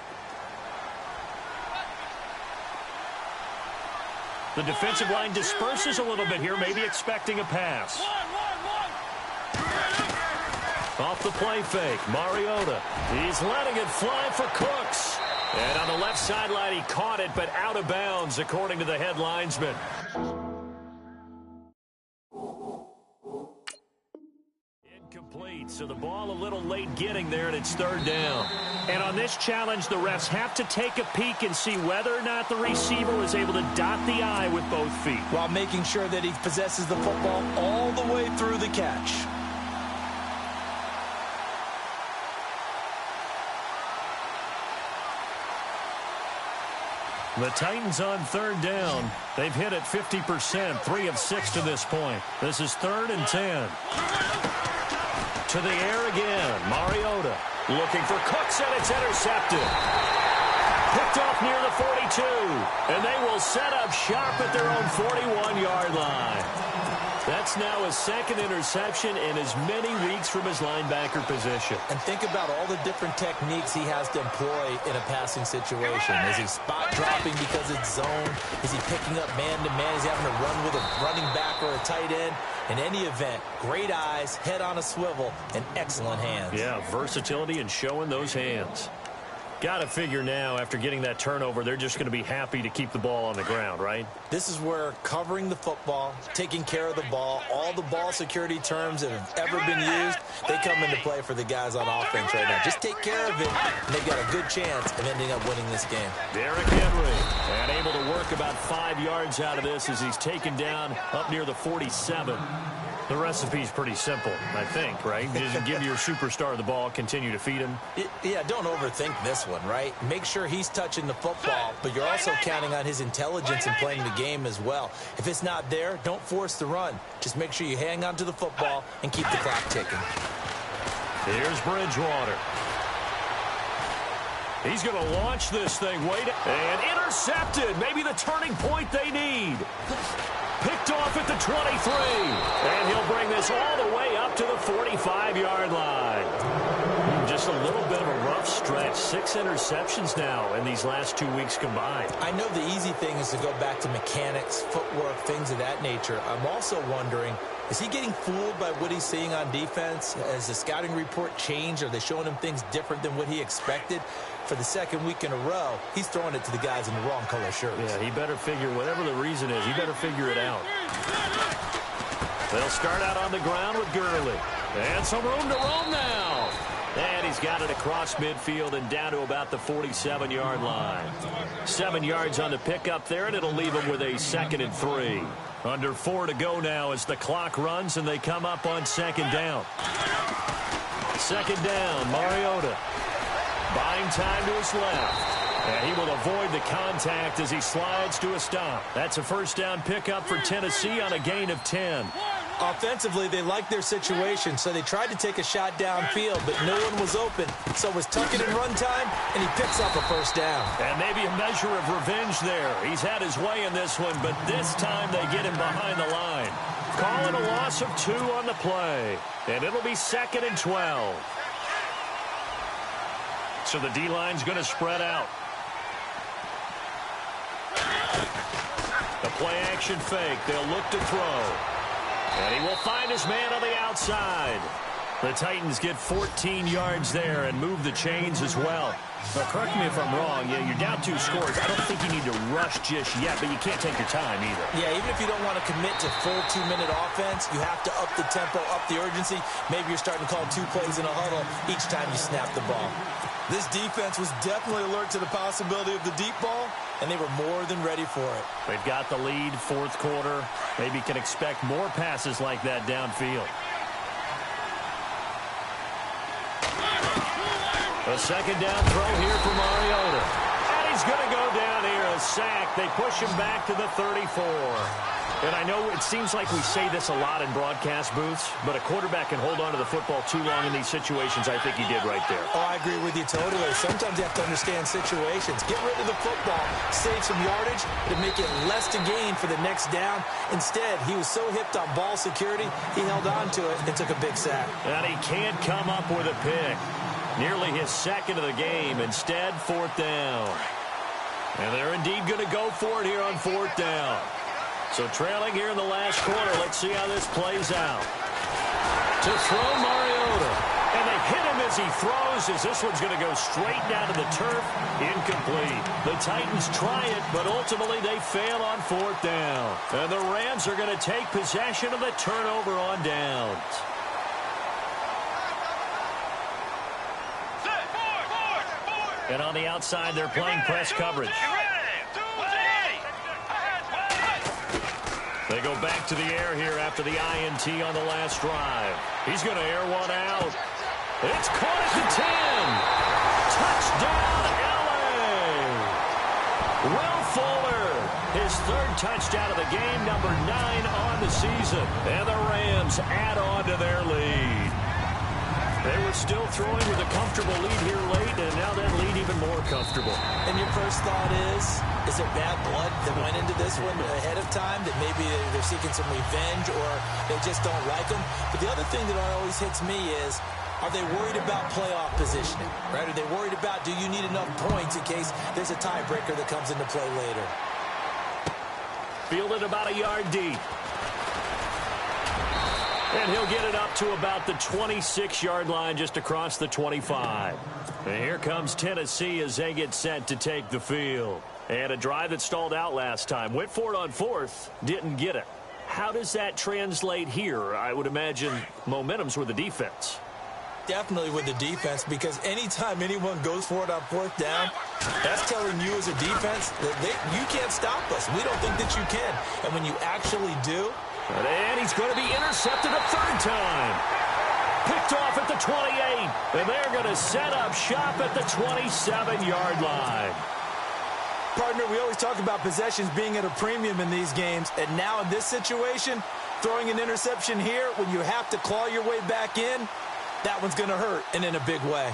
The defensive line disperses a little bit here, maybe expecting a pass. Off the play fake, Mariota. He's letting it fly for Cooks. And on the left sideline, he caught it, but out of bounds, according to the head linesman. Incomplete, so the ball a little late getting there, and it's 3rd down. And on this challenge, the refs have to take a peek and see whether or not the receiver was able to dot the I with both feet, while making sure that he possesses the football all the way through the catch. The Titans on 3rd down. They've hit it 50%, 3 of 6 to this point. This is 3rd and 10. To the air again. Mariota looking for Cooks, and it's intercepted. Picked off near the 42. And they will set up shop at their own 41-yard line. That's now his 2nd interception in as many weeks from his linebacker position. And think about all the different techniques he has to employ in a passing situation. Is he spot dropping because it's zone? Is he picking up man-to-man? Is he having to run with a running back or a tight end? In any event, great eyes, head on a swivel, and excellent hands. Yeah, versatility and showing those hands. Got to figure now, after getting that turnover, they're just going to be happy to keep the ball on the ground, right? This is where covering the football, taking care of the ball, all the ball security terms that have ever been used, they come into play for the guys on offense right now. Just take care of it, and they've got a good chance of ending up winning this game. Derrick Henry, and able to work about 5 yards out of this as he's taken down up near the 47. The recipe's pretty simple, I think, right? Just give your superstar the ball, continue to feed him. Yeah, don't overthink this one, right? Make sure he's touching the football, but you're also counting on his intelligence in playing the game as well. If it's not there, don't force the run. Just make sure you hang on to the football and keep the clock ticking. Here's Bridgewater. He's going to launch this thing. And intercepted. Maybe the turning point they need. Picked off at the 23. And he'll bring this all the way up to the 45-yard line. Just a little bit of a rough stretch. 6 interceptions now in these last 2 weeks combined. I know the easy thing is to go back to mechanics, footwork, things of that nature. I'm also wondering, is he getting fooled by what he's seeing on defense? Has the scouting report changed? Are they showing him things different than what he expected? For the 2nd week in a row, he's throwing it to the guys in the wrong color shirts. Yeah, he better figure, whatever the reason is, he better figure it out. They'll start out on the ground with Gurley. And some room to roam now. And he's got it across midfield and down to about the 47-yard line. 7 yards on the pickup there, and it'll leave him with a 2nd and 3. Under 4 to go now as the clock runs, and they come up on 2nd down. 2nd down, Mariota. Buying time to his left. And he will avoid the contact as he slides to a stop. That's a 1st down pickup for Tennessee on a gain of 10. Offensively, they liked their situation, so they tried to take a shot downfield, but no one was open. So it was tuck it in run time, and he picks up a 1st down. And maybe a measure of revenge there. He's had his way in this one, but this time they get him behind the line. Calling a loss of 2 on the play. And it'll be 2nd and 12. So the D-line's going to spread out. The play-action fake. They'll look to throw. And he will find his man on the outside. The Titans get 14 yards there and move the chains as well. Now, correct me if I'm wrong. Yeah, you're down 2 scores. I don't think you need to rush just yet, but you can't take your time either. Yeah, even if you don't want to commit to full 2-minute offense, you have to up the tempo, up the urgency. Maybe you're starting to call 2 plays in a huddle each time you snap the ball. This defense was definitely alert to the possibility of the deep ball, and they were more than ready for it. They've got the lead, 4th quarter. Maybe can expect more passes like that downfield. A 2nd down throw here for Mariota. And he's going to go down here, a sack. They push him back to the 34. And I know it seems like we say this a lot in broadcast booths, but a quarterback can hold on to the football too long in these situations. I think he did right there. Oh, I agree with you totally. Sometimes you have to understand situations. Get rid of the football, save some yardage to make it less to gain for the next down. Instead, he was so hipped on ball security, he held on to it and took a big sack. And he can't come up with a pick. Nearly his 2nd of the game. Instead, 4th down. And they're indeed going to go for it here on 4th down. So trailing here in the last quarter. Let's see how this plays out. To throw Mariota. And they hit him as he throws, as this one's going to go straight down to the turf. Incomplete. The Titans try it, but ultimately they fail on 4th down. And the Rams are going to take possession of the turnover on downs. And on the outside, they're playing press coverage. They go back to the air here after the INT on the last drive. He's going to air one out. It's caught at the 10. Touchdown, L.A. Will Fuller, his 3rd touchdown of the game, number 9 on the season. And the Rams add on to their lead. They were still throwing with a comfortable lead here late, and now that lead even more comfortable. And your first thought is there bad blood that went into this one ahead of time, that maybe they're seeking some revenge or they just don't like them? But the other thing that always hits me is, are they worried about playoff positioning? Right? Are they worried about, do you need enough points in case there's a tiebreaker that comes into play later? Fielded about a yard deep. And he'll get it up to about the 26-yard line just across the 25. And here comes Tennessee as they get set to take the field. And a drive that stalled out last time. Went for it on 4th, didn't get it. How does that translate here? I would imagine momentum's with the defense. Definitely with the defense, because anytime anyone goes for it on 4th down, that's telling you as a defense that you can't stop us. We don't think that you can. And when you actually do, and he's going to be intercepted a 3rd time. Picked off at the 28. And they're going to set up shop at the 27-yard line. Partner, we always talk about possessions being at a premium in these games. And now in this situation, throwing an interception here when you have to claw your way back in, that one's going to hurt, and in a big way.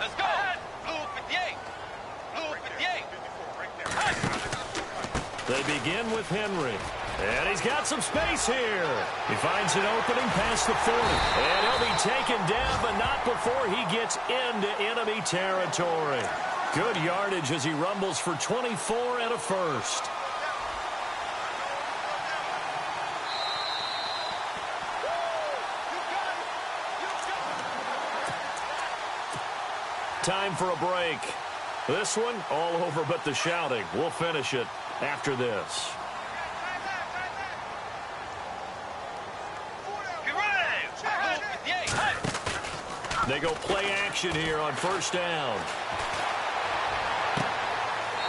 Let's go. Blue 58. Blue 58. They begin with Henry. And he's got some space here. He finds an opening past the 40. And he'll be taken down, but not before he gets into enemy territory. Good yardage as he rumbles for 24 and a 1st. Time for a break. This one, all over but the shouting. We'll finish it after this. They go play action here on first down.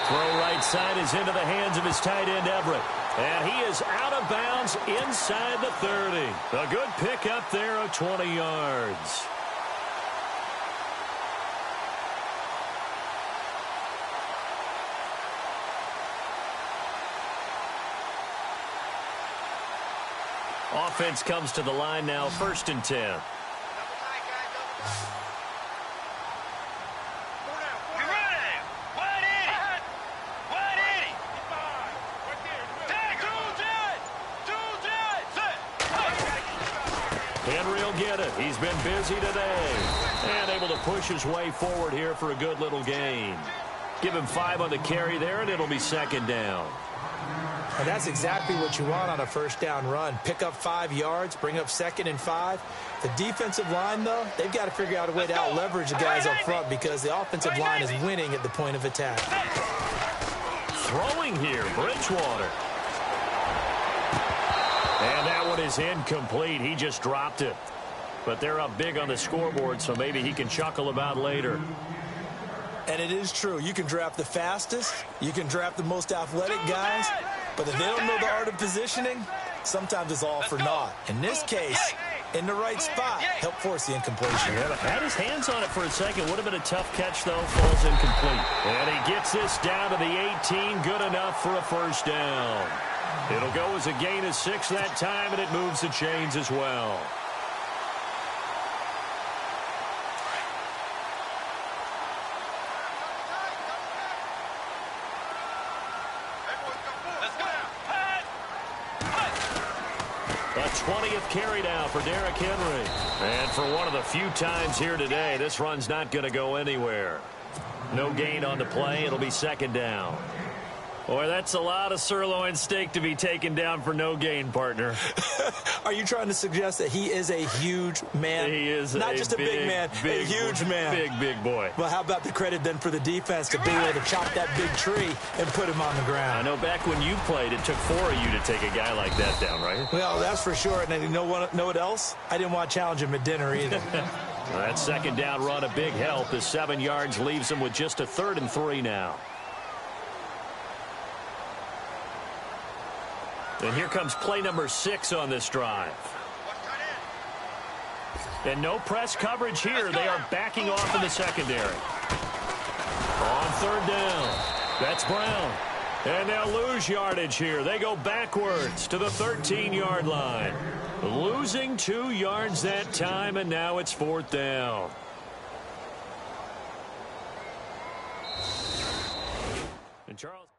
Throw right side is into the hands of his tight end, Everett. And he is out of bounds inside the 30. A good pickup there of 20 yards. Offense comes to the line now, 1st and 10. Henry will get it. He's been busy today. And able to push his way forward here for a good little gain. Give him 5 on the carry there, and it'll be 2nd down. And that's exactly what you want on a first down run. Pick up 5 yards, bring up 2nd and 5. The defensive line, though, they've got to figure out a way to out-leverage the guys up front because the offensive line is winning at the point of attack. Throwing here, Bridgewater. And that one is incomplete. He just dropped it. But they're up big on the scoreboard, so maybe he can chuckle about later. And it is true. You can draft the fastest. You can draft the most athletic guys. But if they don't know the art of positioning, sometimes it's all for naught. In this case, in the right spot, help force the incompletion. Yeah, had his hands on it for a second. Would have been a tough catch, though. Falls incomplete. And he gets this down to the 18. Good enough for a first down. It'll go as a gain of 6 that time, and it moves the chains as well. A 20th carry now for Derrick Henry. And for one of the few times here today, this run's not going to go anywhere. No gain on the play. It'll be 2nd down. Boy, that's a lot of sirloin steak to be taken down for no gain, partner. Are you trying to suggest that he is a huge man? He is not just a big man, a huge man. Big boy. Well, how about the credit then for the defense to be able to chop that big tree and put him on the ground? I know back when you played, it took 4 of you to take a guy like that down, right? Well, that's for sure. And then you know what else? I didn't want to challenge him at dinner either. That 2nd down run, a big help. The 7 yards leaves him with just a 3rd and 3 now. And here comes play number 6 on this drive. And no press coverage here. They are backing off in the secondary. On 3rd down, that's Brown. And they'll lose yardage here. They go backwards to the 13-yard line. Losing 2 yards that time, and now it's 4th down. And Charles.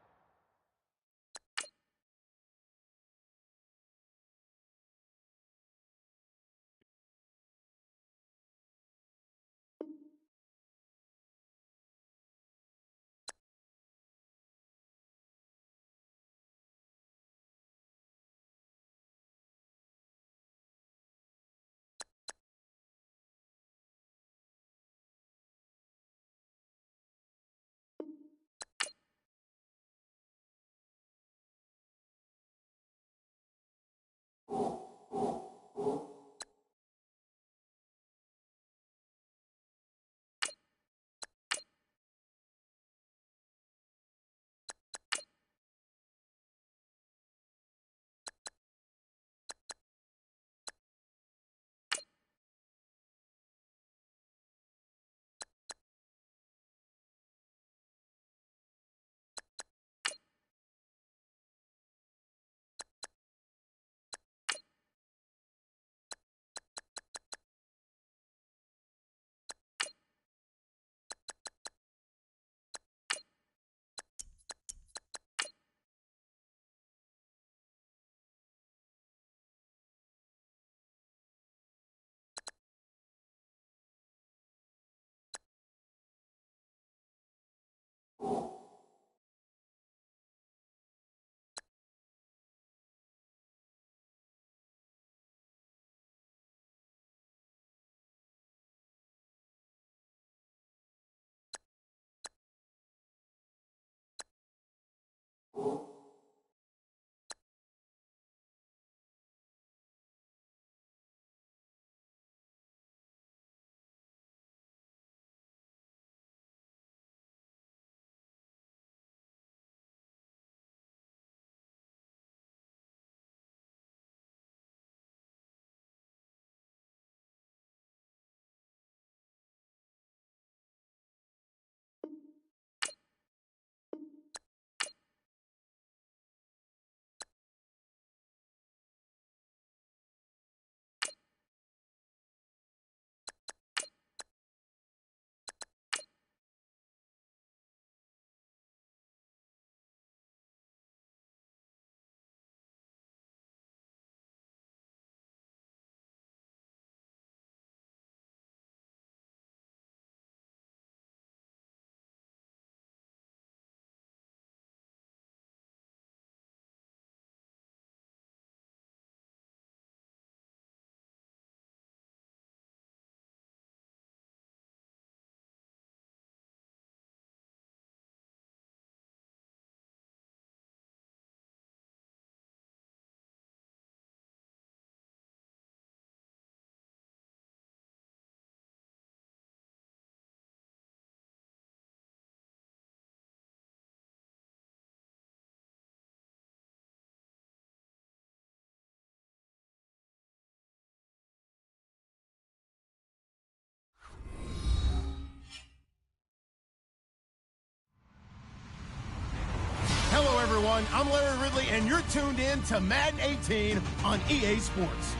everyone. I'm Larry Ridley, and you're tuned in to Madden 18 on EA Sports.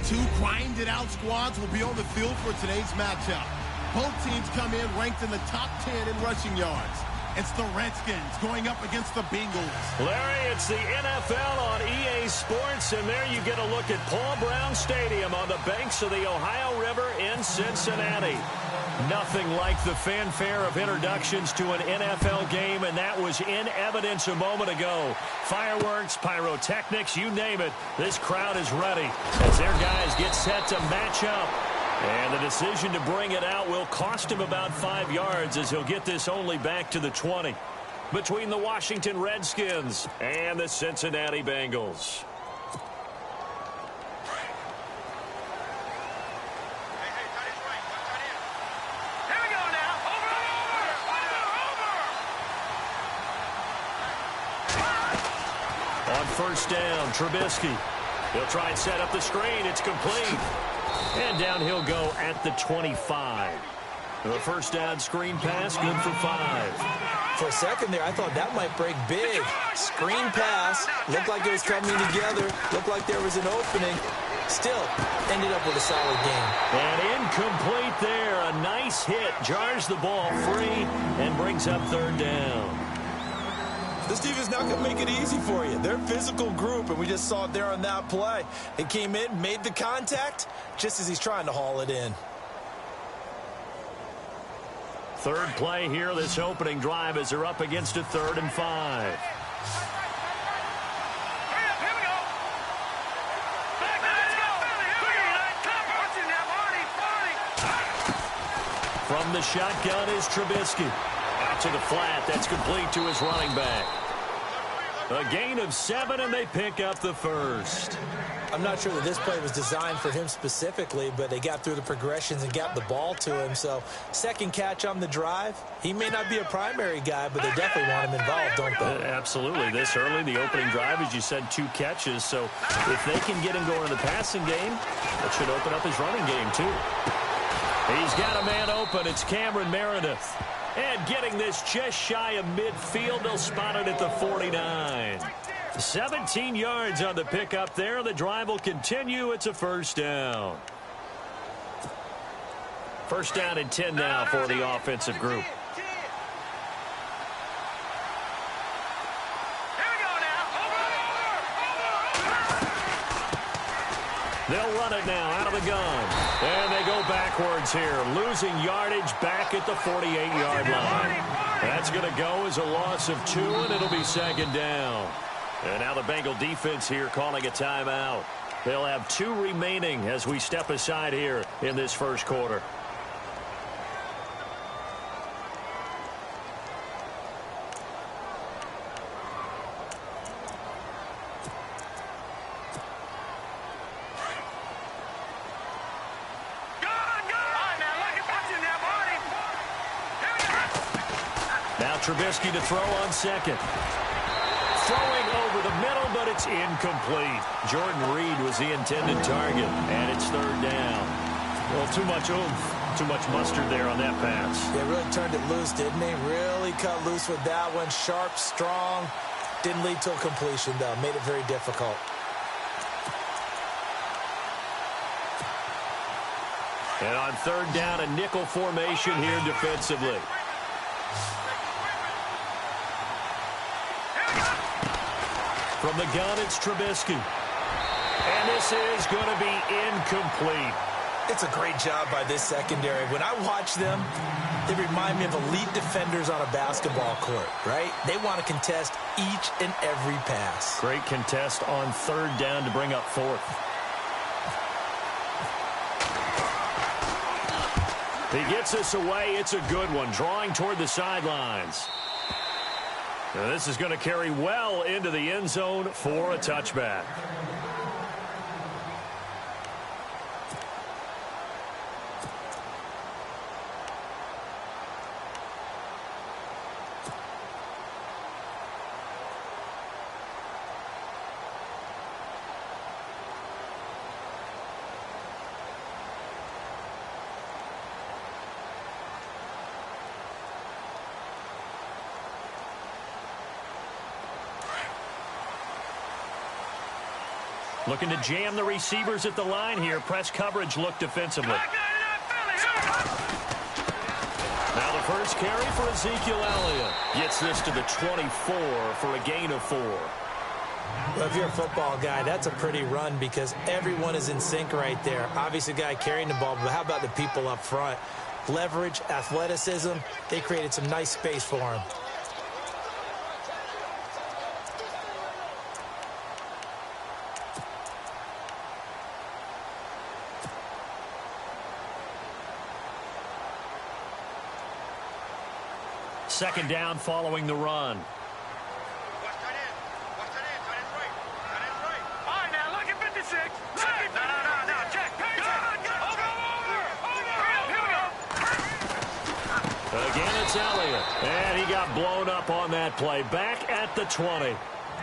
Two grinded-out squads will be on the field for today's matchup. Both teams come in ranked in the top 10 in rushing yards. It's the Redskins going up against the Bengals. Larry, it's the NFL on EA Sports, and there you get a look at Paul Brown Stadium on the banks of the Ohio River in Cincinnati. Nothing like the fanfare of introductions to an NFL game, and that was in evidence a moment ago. Fireworks, pyrotechnics, you name it. This crowd is ready as their guys get set to match up. And the decision to bring it out will cost him about 5 yards as he'll get this only back to the 20. Between the Washington Redskins and the Cincinnati Bengals. On first down, Trubisky. He'll try and set up the screen. It's complete. And down he'll go at the 25. The first down screen pass, good for 5. For a second there, I thought that might break big. Screen pass, looked like it was coming together, looked like there was an opening. Still, ended up with a solid game. And incomplete there. A nice hit. Jars the ball free and brings up third down. This defense not going to make it easy for you. They're a physical group, and we just saw it there on that play. It came in, made the contact, just as he's trying to haul it in. Third play here, this opening drive, as they're up against a 3rd and 5. From the shotgun is Trubisky. Out to the flat. That's complete to his running back. A gain of 7, and they pick up the first. I'm not sure that this play was designed for him specifically, but they got through the progressions and got the ball to him. So, second catch on the drive. He may not be a primary guy, but they definitely want him involved, don't they? Absolutely. This early, the opening drive, as you said, 2 catches. So, if they can get him going in the passing game, that should open up his running game, too. He's got a man open. It's Cameron Meredith. And getting this just shy of midfield, they'll spot it at the 49. 17 yards on the pickup there. The drive will continue. It's a first down. First down and 10 now for the offensive group. They'll run it now out of the gun. And they go backwards here, losing yardage back at the 48-yard line. That's going to go as a loss of 2, and it'll be second down. And now the Bengal defense here calling a timeout. They'll have 2 remaining as we step aside here in this first quarter. Trubisky to throw on second. Throwing over the middle, but it's incomplete. Jordan Reed was the intended target, and it's third down. Well, too much oomph, too much mustard there on that pass. They really turned it loose, didn't they? Really cut loose with that one. Sharp, strong. Didn't lead to a completion, though. Made it very difficult. And on third down, a nickel formation here defensively. From the gun, it's Trubisky. And this is going to be incomplete. It's a great job by this secondary. When I watch them, they remind me of elite defenders on a basketball court, right? They want to contest each and every pass. Great contest on third down to bring up 4th. He gets this away. It's a good one, drawing toward the sidelines. Now this is going to carry well into the end zone for a touchback. Looking to jam the receivers at the line here. Press coverage look defensively. Now the first carry for Ezekiel Elliott. Gets this to the 24 for a gain of 4. Well, if you're a football guy, that's a pretty run because everyone is in sync right there. Obviously, the guy carrying the ball, but how about the people up front? Leverage, athleticism, they created some nice space for him. Second down following the run. Again, it's Elliott. And he got blown up on that play. Back at the 20.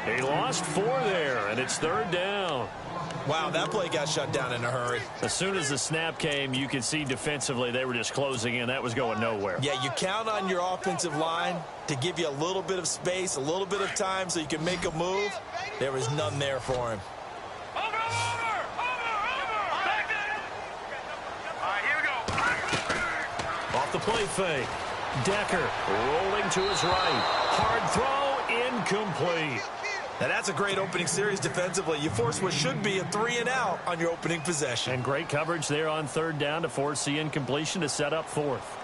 He lost 4 there, and it's third down. Wow, that play got shut down in a hurry. As soon as the snap came, you could see defensively they were just closing in. That was going nowhere. Yeah, you count on your offensive line to give you a little bit of space, a little bit of time so you can make a move. There was none there for him. Off the play fake. Decker rolling to his right. Hard throw, incomplete. Now that's a great opening series defensively. You force what should be a 3-and-out on your opening possession. And great coverage there on third down to force the incompletion to set up fourth.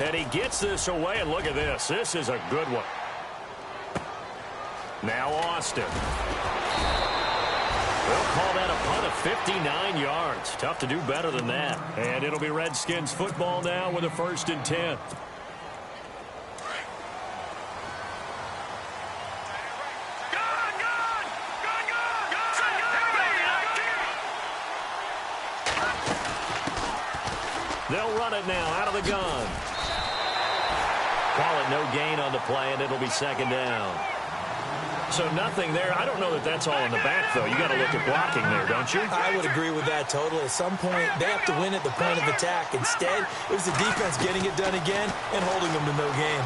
And he gets this away, and look at this. This is a good one. Now Austin. They'll call that a punt of 59 yards. Tough to do better than that. And it'll be Redskins football now with a 1st and 10. They'll run it now out of the gun. Call it no gain on the play, and it'll be second down. So nothing there. I don't know that that's all in the back, though. You got to look at blocking there, don't you? I would agree with that totally. At some point, they have to win at the point of attack. Instead, it was the defense getting it done again and holding them to no gain.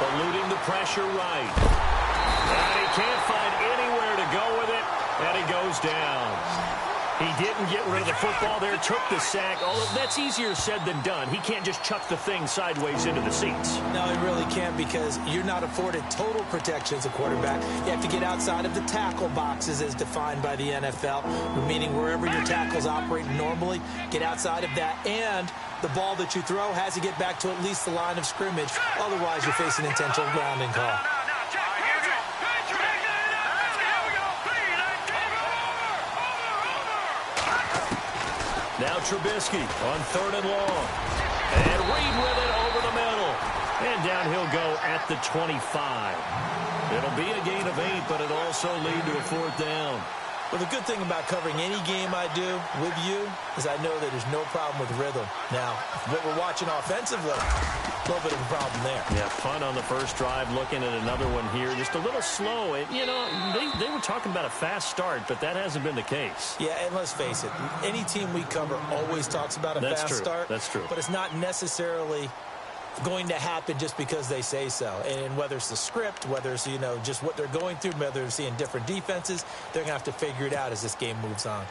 Eluding the pressure right. And he can't find anywhere to go with it, and he goes down. He didn't get rid of the football there, took the sack. Although that's easier said than done. He can't just chuck the thing sideways into the seats. No, he really can't because you're not afforded total protection as a quarterback. You have to get outside of the tackle boxes as defined by the NFL, meaning wherever your tackles operate normally, get outside of that. And the ball that you throw has to get back to at least the line of scrimmage. Otherwise, you're facing intentional grounding call. Now Trubisky on 3rd and long. And Reed with it over the middle. And down he'll go at the 25. It'll be a gain of 8, but it'll also lead to a 4th down. Well, the good thing about covering any game I do with you is I know that there's no problem with rhythm. Now, what we're watching offensively, a little bit of a problem there. Yeah, fun on the first drive, looking at another one here. Just a little slow. You know, they were talking about a fast start, but that hasn't been the case. Yeah, and let's face it, any team we cover always talks about a fast start. That's true. But it's not necessarily going to happen just because they say so. And whether it's the script, whether it's, you know, just what they're going through, whether they're seeing different defenses, they're going to have to figure it out as this game moves on.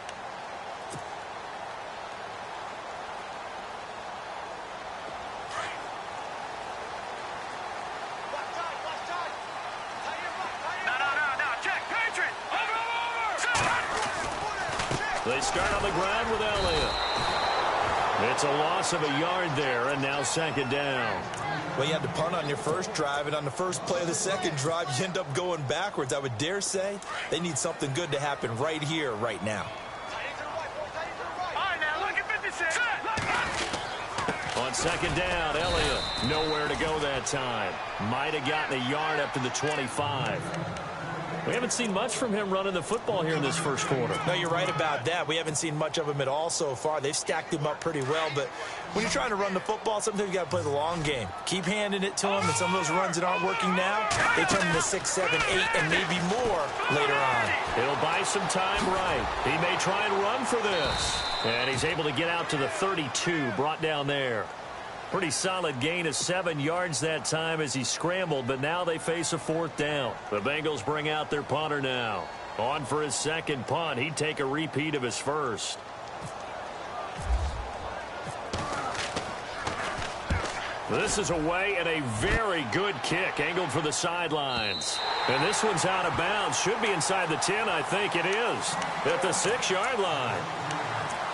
They start on the ground with Elliott. It's a loss of a yard there, and now 2nd down. Well, you had to punt on your first drive, and on the first play of the second drive, you end up going backwards. I would dare say they need something good to happen right here, right now. On 2nd down, Elliott nowhere to go that time. Might have gotten a yard up to the 25. We haven't seen much from him running the football here in this first quarter. No, you're right about that. We haven't seen much of him at all so far. They've stacked him up pretty well, but when you're trying to run the football, sometimes you got to play the long game. Keep handing it to him, and some of those runs that aren't working now, they turn into 6, 7, 8, and maybe more later on. He'll buy some time right. He may try and run for this. And he's able to get out to the 32, brought down there. Pretty solid gain of 7 yards that time as he scrambled, but now they face a 4th down. The Bengals bring out their punter now. On for his second punt. He'd take a repeat of his first. This is away and a very good kick angled for the sidelines. And this one's out of bounds. Should be inside the 10, I think it is. At the 6-yard line.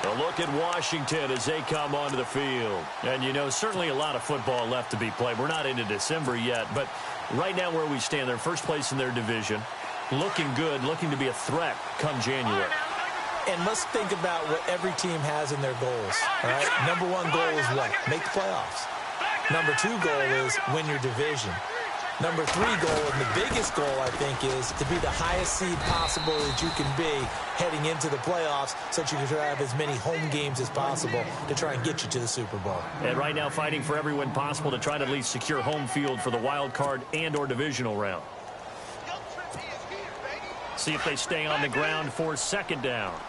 A look at Washington as they come onto the field. And, you know, certainly a lot of football left to be played. We're not into December yet, but right now where we stand, they're first place in their division. Looking good, looking to be a threat come January. And let's think about what every team has in their goals. All right? Number 1 goal is what? Make the playoffs. Number 2 goal is win your division. Number 3 goal, and the biggest goal, I think, is to be the highest seed possible that you can be heading into the playoffs so that you can have as many home games as possible to try and get you to the Super Bowl. And right now fighting for every win possible to try to at least secure home field for the wild card and or divisional round. See if they stay on the ground for 2nd down.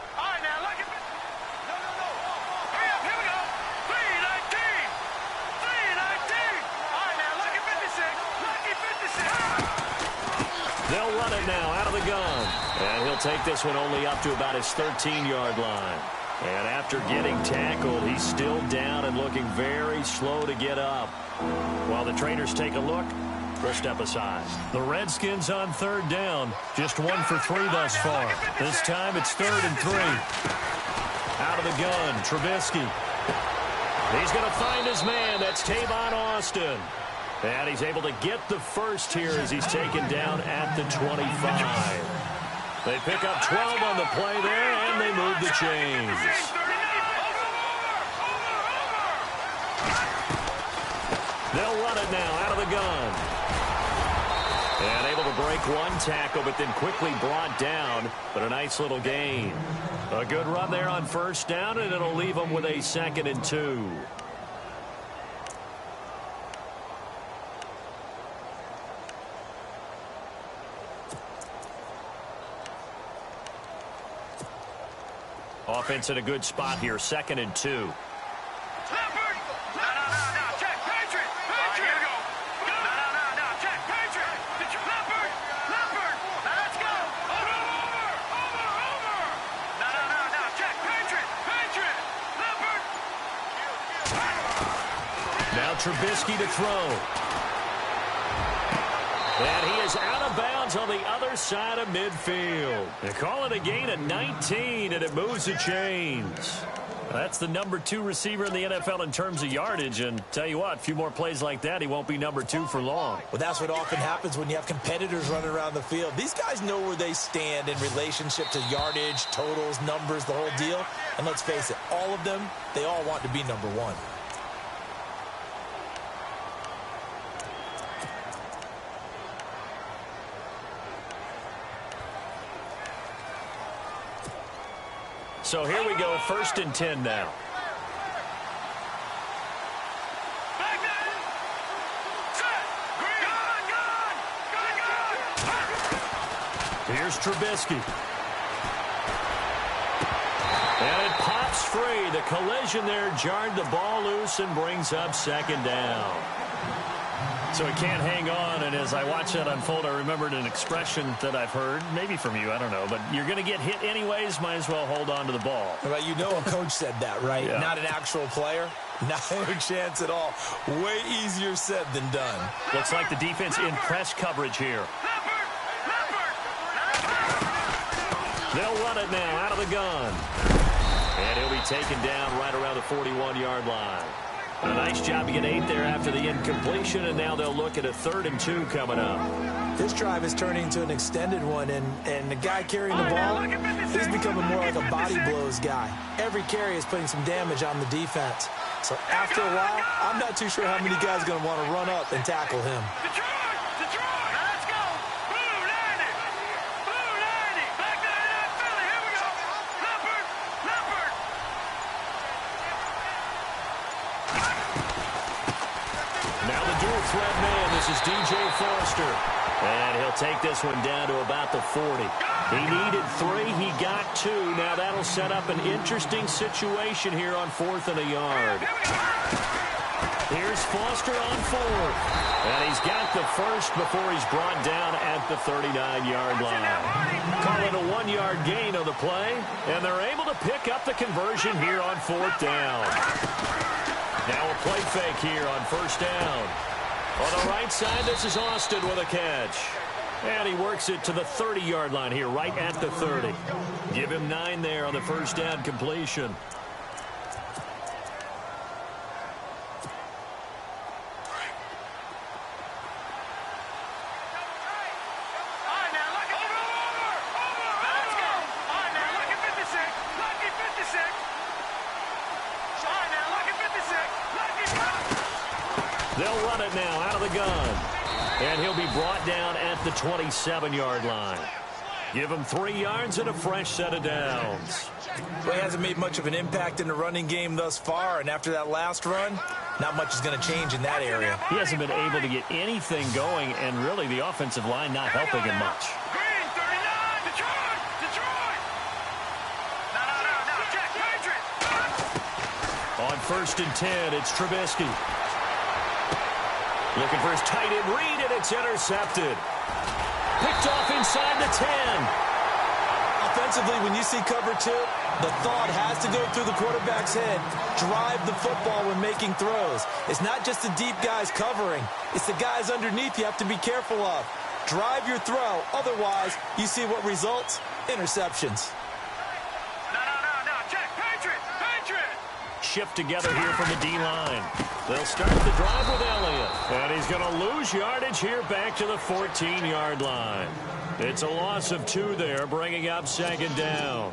They'll run it now out of the gun. And he'll take this one only up to about his 13-yard line. And after getting tackled, he's still down and looking very slow to get up. While the trainers take a look, they'll step aside. The Redskins on 3rd down. Just 1 for 3 thus far. This time it's 3rd and 3. Out of the gun, Trubisky. He's going to find his man. That's Tavon Austin. And he's able to get the first here as he's taken down at the 25. They pick up 12 on the play there, and they move the chains. They'll run it now out of the gun. And able to break 1 tackle, but then quickly brought down. But a nice little gain. A good run there on 1st down, and it'll leave them with a 2nd and 2. Offense in a good spot here, 2nd and 2. Now Trubisky to throw. And he is out of bounds on the other side of midfield. They call it a gain of 19, and it moves the chains. That's the number 2 receiver in the NFL in terms of yardage. And tell you what, a few more plays like that, he won't be number 2 for long. Well, that's what often happens when you have competitors running around the field. These guys know where they stand in relationship to yardage, totals, numbers, the whole deal. And let's face it, all of them, they all want to be number 1. So here we go, 1st and 10 now. Here's Trubisky. And it pops free. The collision there jarred the ball loose and brings up 2nd down. So he can't hang on, and as I watch that unfold, I remembered an expression that I've heard, maybe from you, I don't know, but you're going to get hit anyways, might as well hold on to the ball. Well, you know a coach said that, right? Yeah. Not an actual player. Not a chance at all. Way easier said than done. Looks like the defense in press coverage here. They'll run it now out of the gun. And he'll be taken down right around the 41-yard line. A nice job to get 8 there after the incompletion, and now they'll look at a 3rd and 2 coming up. This drive is turning into an extended one, and the guy carrying the ball, he's becoming more like a body blows guy. Every carry is putting some damage on the defense. So after a while, I'm not too sure how many guys are going to want to run up and tackle him. Threat man, this is DJ Foster. And he'll take this one down to about the 40. He needed 3, he got 2. Now that'll set up an interesting situation here on 4th and a yard. Here's Foster on fourth. And he's got the first before he's brought down at the 39-yard line. Call it a 1-yard gain on the play, and they're able to pick up the conversion here on fourth down. Now a play fake here on first down. On the right side, this is Austin with a catch. And he works it to the 30-yard line here, right at the 30. Give him 9 there on the first down completion. They'll run it now out of the gun. And he'll be brought down at the 27-yard line. Give him 3 yards and a fresh set of downs. Well, he hasn't made much of an impact in the running game thus far, and after that last run, not much is going to change in that area. He hasn't been able to get anything going, and really the offensive line not helping him much. On first and 10, it's Trubisky. Looking for his tight end read, and it's intercepted. Picked off inside the 10. Offensively, when you see cover 2, the thought has to go through the quarterback's head. Drive the football when making throws. It's not just the deep guys covering. It's the guys underneath you have to be careful of. Drive your throw. Otherwise, you see what results? Interceptions. No. Check. Patriot. Shift together here from the D-line. They'll start the drive with Elliott. And he's going to lose yardage here back to the 14-yard line. It's a loss of 2 there, bringing up second down.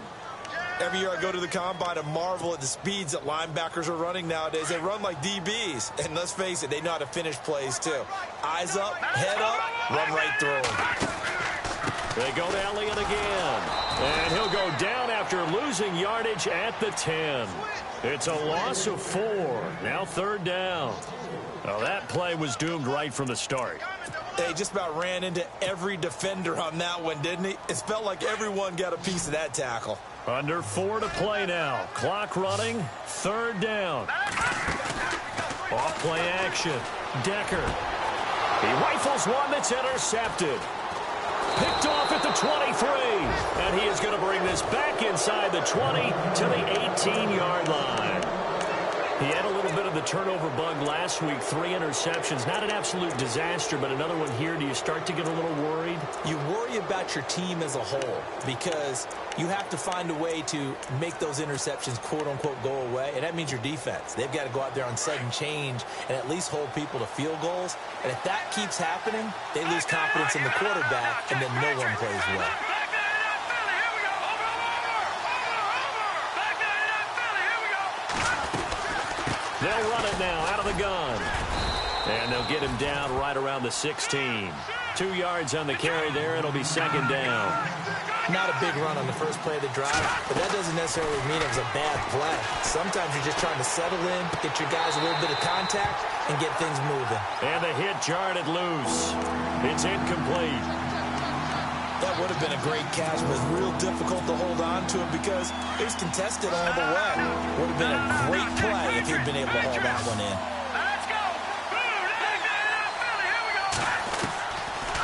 Every year I go to the combine and marvel at the speeds that linebackers are running nowadays. They run like DBs. And let's face it, they know how to finish plays too. Eyes up, head up, run right through them. They go to Elliott again. And he'll go down after losing yardage at the 10. It's a loss of 4. Now third down. Well, that play was doomed right from the start. They just about ran into every defender on that one, didn't he? It felt like everyone got a piece of that tackle. Under 4 to play now. Clock running. Third down. Off play action. Decker. He rifles one that's intercepted. Picked off at the 23. And he is going to bring this back inside the 20 to the 18-yard line. He had a little bit of the turnover bug last week. 3 interceptions. Not an absolute disaster, but another one here. Do you start to get a little worried? You worry about your team as a whole because you have to find a way to make those interceptions, quote-unquote, go away, and that means your defense. They've got to go out there on sudden change and at least hold people to field goals. And if that keeps happening, they lose confidence in the quarterback, and then no one plays well. They'll run it now out of the gun. And they'll get him down right around the 16. 2 yards on the carry there. It'll be second down. Not a big run on the first play of the drive, but that doesn't necessarily mean it was a bad play. Sometimes you're just trying to settle in, get your guys a little bit of contact, and get things moving. And the hit jarred it loose. It's incomplete. That would have been a great catch, but real difficult to hold on to it because it was contested all the way. Would have been a great play if he'd been able to haul that one in.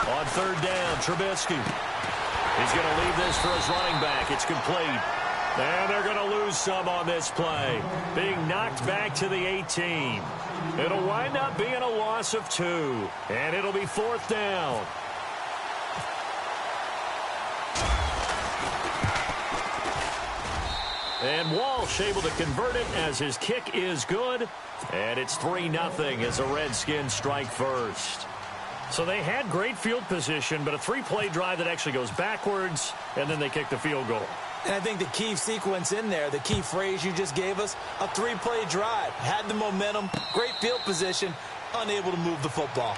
On third down, Trubisky. He's going to leave this for his running back. It's complete. And they're going to lose some on this play. Being knocked back to the 18. It'll wind up being a loss of 2. And it'll be fourth down. And Walsh able to convert it as his kick is good. And it's 3-0 as the Redskins strike first. So they had great field position, but a 3-play drive that actually goes backwards, and then they kick the field goal. And I think the key sequence in there, the key phrase you just gave us, a 3-play drive. Had the momentum, great field position, unable to move the football.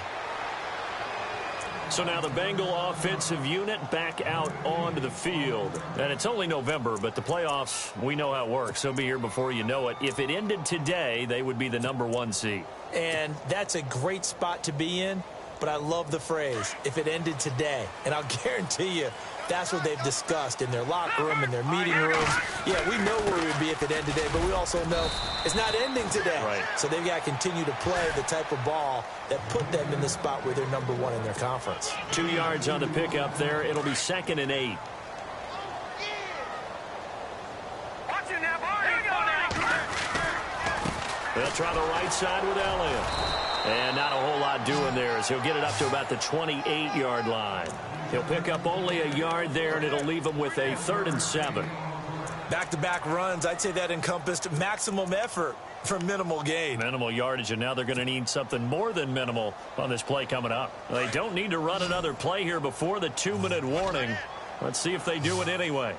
So now the Bengal offensive unit back out onto the field. And it's only November, but the playoffs, we know how it works. They'll be here before you know it. If it ended today, they would be the #1 seed. And that's a great spot to be in. but I love the phrase, if it ended today. And I'll guarantee you, that's what they've discussed in their locker room, in their meeting rooms. Yeah, we know where we would be if it ended today, but we also know it's not ending today. Right. So they've got to continue to play the type of ball that put them in the spot where they're number one in their conference. 2 yards on the pickup there. It'll be 2nd and 8. They'll try the right side with Elliott. And not a whole lot doing there as he'll get it up to about the 28-yard line. He'll pick up only a yard there, and it'll leave him with a 3rd and 7. Back-to-back runs, I'd say that encompassed maximum effort for minimal gain. Minimal yardage, and now they're going to need something more than minimal on this play coming up. They don't need to run another play here before the 2-minute warning. Let's see if they do it anyway.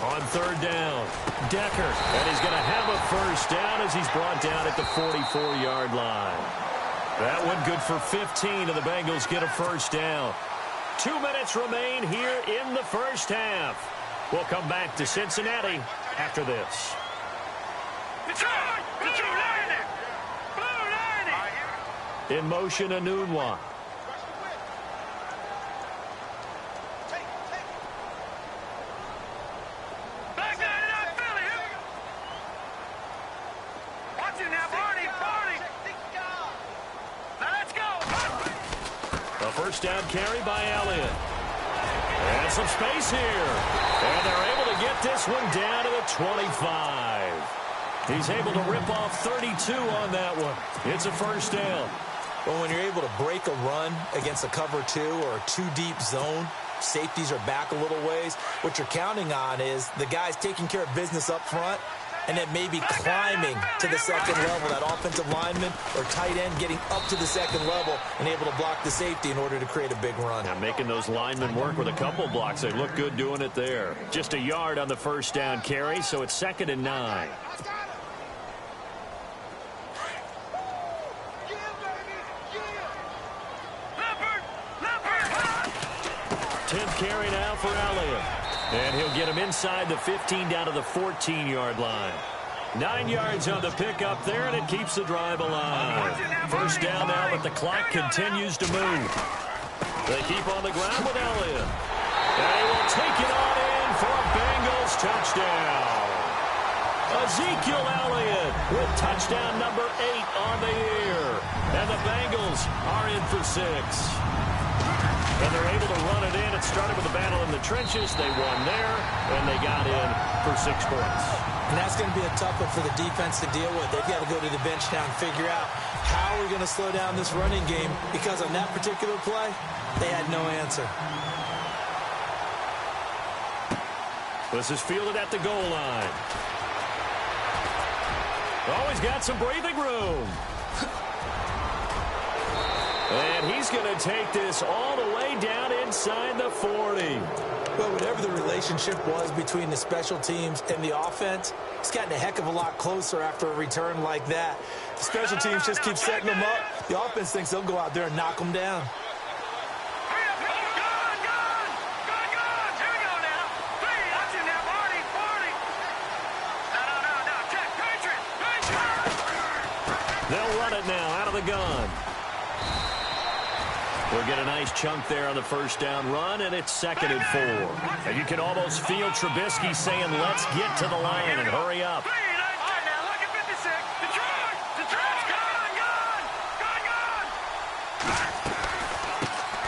On 3rd down, Decker, and he's going to have a 1st down as he's brought down at the 44-yard line. That one good for 15, and the Bengals get a 1st down. 2 minutes remain here in the first half. We'll come back to Cincinnati after this. In motion, Anunwa. A 1st down carry by Elliott. And some space here. And they're able to get this one down to the 25. He's able to rip off 32 on that one. It's a 1st down. Well, when you're able to break a run against a cover 2 or a 2-deep zone, safeties are back a little ways. What you're counting on is the guys taking care of business up front and then maybe climbing to the 2nd level, that offensive lineman or tight end getting up to the 2nd level and able to block the safety in order to create a big run. Now making those linemen work with a couple blocks. They look good doing it there. Just a yard on the 1st down carry, so it's 2nd and 9. 10th carry now for Elliott. And he'll get him inside the 15 down to the 14-yard line. 9 yards on the pickup there, and it keeps the drive alive. 1st down now, but the clock continues to move. They keep on the ground with Elliott. And he will take it on in for a Bengals touchdown. Ezekiel Elliott with touchdown number 8 on the year. And the Bengals are in for 6. And they're able to run it in. It started with a battle in the trenches. They won there, and they got in for 6 points. And that's going to be a tough one for the defense to deal with. They've got to go to the bench now and figure out how we're going to slow down this running game, because on that particular play, they had no answer. This is fielded at the goal line. Always got some breathing room. And he's going to take this all the way down inside the 40. Well, whatever the relationship was between the special teams and the offense, it's gotten a heck of a lot closer after a return like that. The special teams just keep setting them up. The offense thinks they'll go out there and knock them down. They'll run it now out of the gun. We'll get a nice chunk there on the 1st down run, and it's 2nd and 4. And you can almost feel Trubisky saying, let's get to the line and hurry up.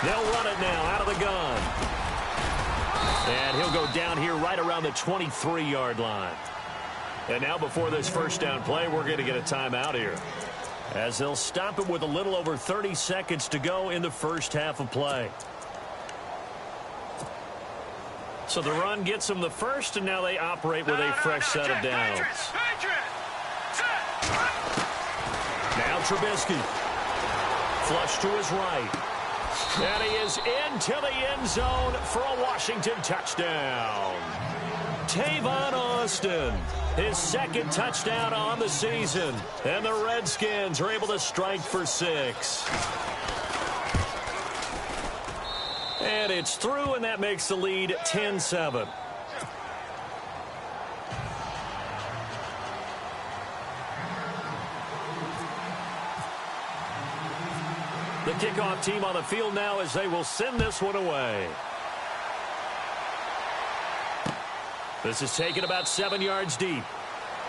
They'll run it now out of the gun. And he'll go down here right around the 23-yard line. And now before this 1st down play, we're going to get a timeout here, as they'll stop it with a little over 30 seconds to go in the first half of play. So the run gets them the first, and now they operate with a fresh set of downs. Now Trubisky. Flush to his right. And he is into the end zone for a Washington touchdown. Tavon Austin, his 2nd touchdown on the season. And the Redskins are able to strike for 6. And it's through, and that makes the lead 10-7. The kickoff team on the field now as they will send this one away. This is taken about 7 yards deep.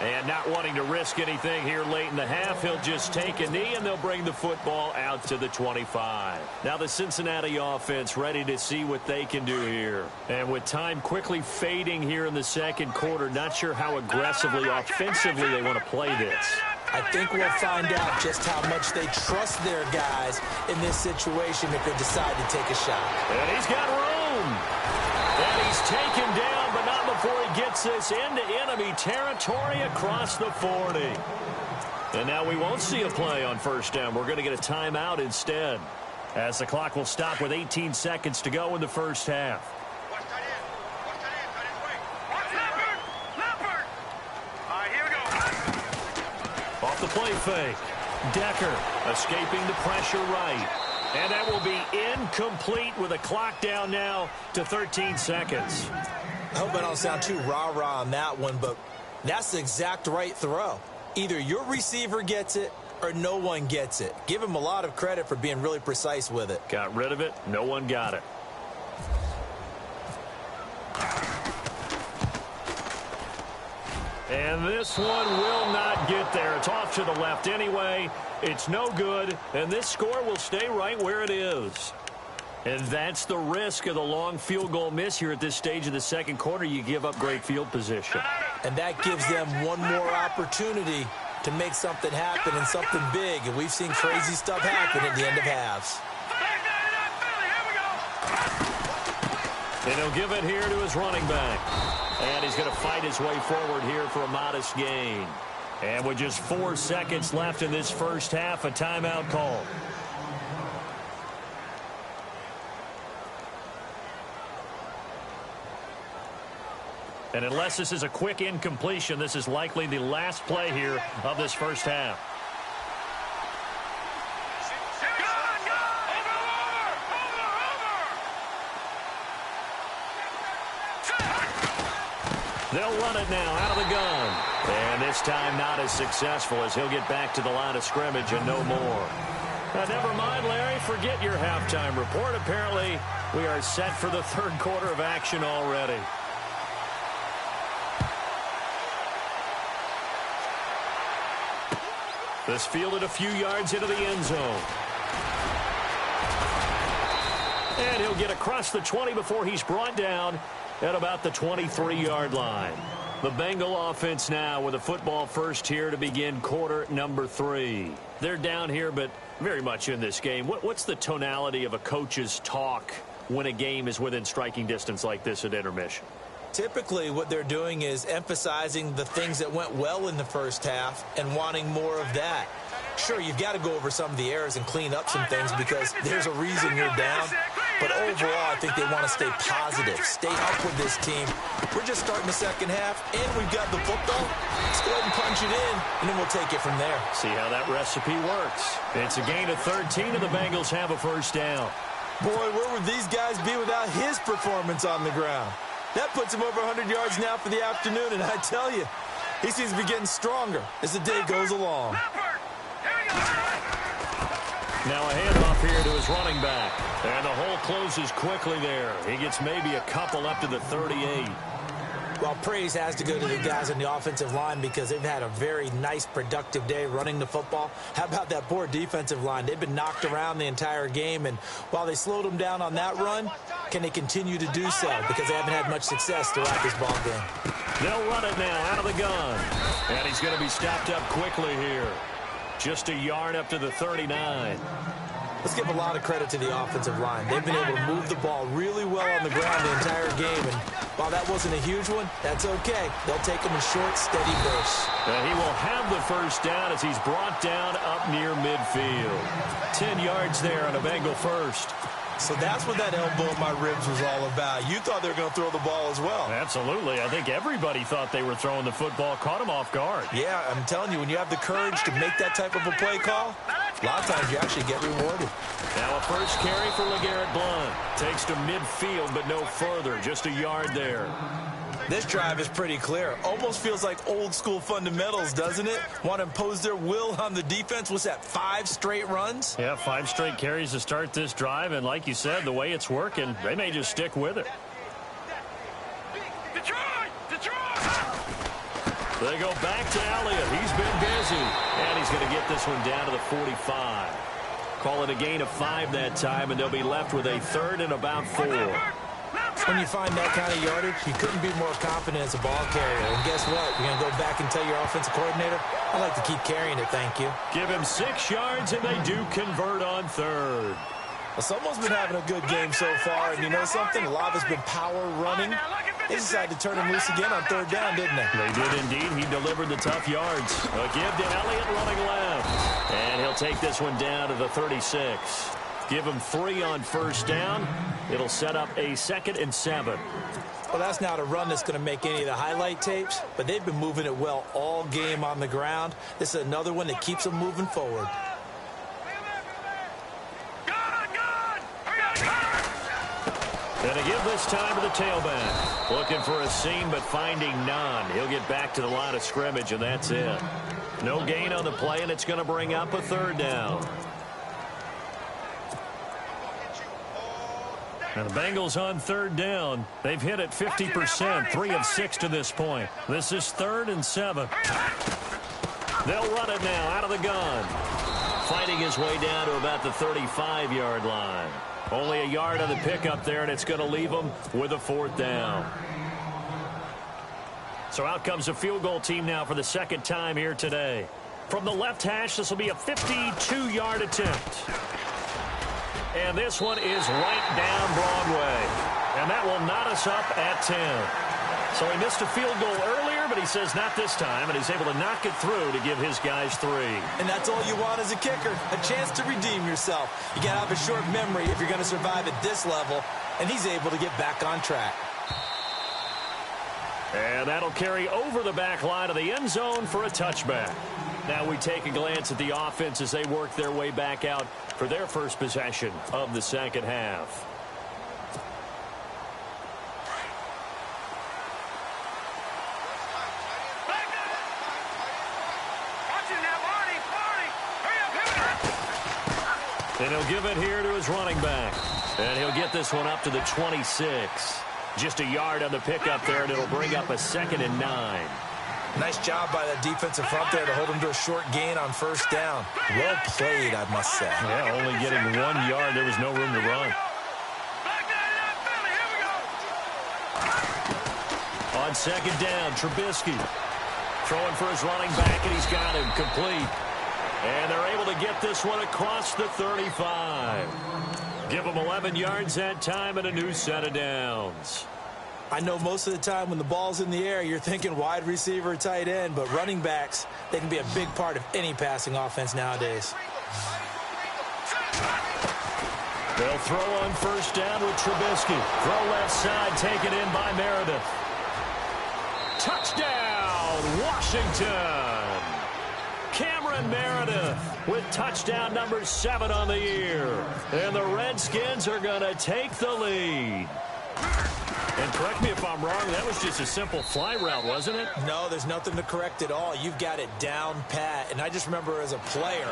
And not wanting to risk anything here late in the half, he'll just take a knee, and they'll bring the football out to the 25. Now the Cincinnati offense ready to see what they can do here. And with time quickly fading here in the second quarter, not sure how aggressively, offensively they want to play this. I think we'll find out just how much they trust their guys in this situation if they decide to take a shot. And he's got room. And he's taken down, but not before he gets this into enemy territory across the 40. And now we won't see a play on first down. We're going to get a timeout instead, as the clock will stop with 18 seconds to go in the first half. Off the play fake. Decker escaping the pressure right. And that will be incomplete with a clock down now to 13 seconds. I hope I don't sound too rah-rah on that one, but that's the exact right throw. Either your receiver gets it or no one gets it. Give him a lot of credit for being really precise with it. Got rid of it. No one got it. And this one will not get there. It's off to the left anyway. It's no good, and this score will stay right where it is. And that's the risk of the long field goal miss here at this stage of the second quarter. You give up great field position. And that gives them one more opportunity to make something happen and something big. And we've seen crazy stuff happen at the end of halves. And he'll give it here to his running back. And he's going to fight his way forward here for a modest gain. And with just 4 seconds left in this first half, a timeout call. And unless this is a quick incompletion, this is likely the last play here of this first half. They'll run it now out of the gun. And this time not as successful, as he'll get back to the line of scrimmage and no more. Now, never mind, Larry. Forget your halftime report. Apparently, we are set for the third quarter of action already. This fielded a few yards into the end zone. And he'll get across the 20 before he's brought down at about the 23-yard line. The Bengal offense now with a football first here to begin quarter number 3. They're down here, but very much in this game. What's the tonality of a coach's talk when a game is within striking distance like this at intermission? Typically, what they're doing is emphasizing the things that went well in the first half and wanting more of that. Sure, you've got to go over some of the errors and clean up some things because there's a reason you're down. But overall, I think they want to stay positive, stay up with this team. We're just starting the second half, and we've got the football. Let's go ahead and punch it in, and then we'll take it from there. See how that recipe works. It's a gain of 13, and the Bengals have a first down. Boy, where would these guys be without his performance on the ground? That puts him over 100 yards now for the afternoon, and I tell you, he seems to be getting stronger as the day goes along. Now a handoff here to his running back. And the hole closes quickly there. He gets maybe a couple up to the 38. Well, praise has to go to the guys on the offensive line because they've had a very nice, productive day running the football. How about that poor defensive line? They've been knocked around the entire game, and while they slowed them down on that run, can they continue to do so? Because they haven't had much success throughout this ball game. They'll run it now out of the gun. And he's going to be stopped up quickly here. Just a yard up to the 39. Let's give a lot of credit to the offensive line. They've been able to move the ball really well on the ground the entire game. And while that wasn't a huge one, that's okay. They'll take them in short, steady bursts. And he will have the first down as he's brought down up near midfield. 10 yards there on a Bengal first. So that's what that elbow in my ribs was all about. You thought they were going to throw the ball as well. Absolutely. I think everybody thought they were throwing the football, caught him off guard. Yeah, I'm telling you, when you have the courage to make that type of a play call, a lot of times you actually get rewarded. Now a first carry for LeGarrette Blount. Takes to midfield, but no further. Just a yard there. This drive is pretty clear. Almost feels like old school fundamentals, doesn't it? Want to impose their will on the defense. Was that 5 straight runs? Yeah, 5 straight carries to start this drive. And like you said, the way it's working, they may just stick with it. They go back to Elliott. He's been busy. And he's going to get this one down to the 45. Call it a gain of 5 that time, and they'll be left with a 3rd and about 4. When you find that kind of yardage, you couldn't be more confident as a ball carrier. And guess what? You're going to go back and tell your offensive coordinator, I like to keep carrying it, thank you. Give him 6 yards, and they do convert on 3rd. Well, someone's been having a good game so far, and you know something? A lot has been power running. They decided to turn him loose again on 3rd down, didn't they? They did indeed. He delivered the tough yards. A give to Elliott running left. And he'll take this one down to the 36. Give him 3 on 1st down. It'll set up a 2nd and 7. Well, that's not a run that's going to make any of the highlight tapes, but they've been moving it well all game on the ground. This is another one that keeps them moving forward. And a give this time to the tailback. Looking for a seam, but finding none. He'll get back to the line of scrimmage, and that's it. No gain on the play, and it's going to bring up a 3rd down. And the Bengals on 3rd down. They've hit it 50%, 3 of 6 to this point. This is 3rd and 7. They'll run it now out of the gun. Fighting his way down to about the 35-yard line. Only a yard on the pickup there, and it's going to leave them with a 4th down. So out comes a field goal team now for the 2nd time here today. From the left hash, this will be a 52-yard attempt. And this one is right down Broadway. And that will knot us up at 10. So he missed a field goal earlier, but he says not this time, and he's able to knock it through to give his guys 3. And that's all you want as a kicker, a chance to redeem yourself. You got to have a short memory if you're going to survive at this level, and he's able to get back on track. And that'll carry over the back line of the end zone for a touchback. Now we take a glance at the offense as they work their way back out for their first possession of the 2nd half. And he'll give it here to his running back. And he'll get this one up to the 26. Just a yard on the pickup there, and it'll bring up a 2nd and 9. Nice job by that defensive front there to hold him to a short gain on 1st down. Well played, I must say. Yeah, only getting 1 yard. There was no room to run. On 2nd down, Trubisky throwing for his running back, and he's got him complete. And they're able to get this one across the 35. Give them 11 yards that time and a new set of downs. I know most of the time when the ball's in the air, you're thinking wide receiver, tight end, but running backs, they can be a big part of any passing offense nowadays. They'll throw on 1st down with Trubisky. Throw left side, taken in by Meredith. Touchdown, Washington! Cameron Meredith with touchdown number 7 on the year. And the Redskins are going to take the lead. And correct me if I'm wrong, that was just a simple fly route, wasn't it? No, there's nothing to correct at all. You've got it down pat. And I just remember as a player,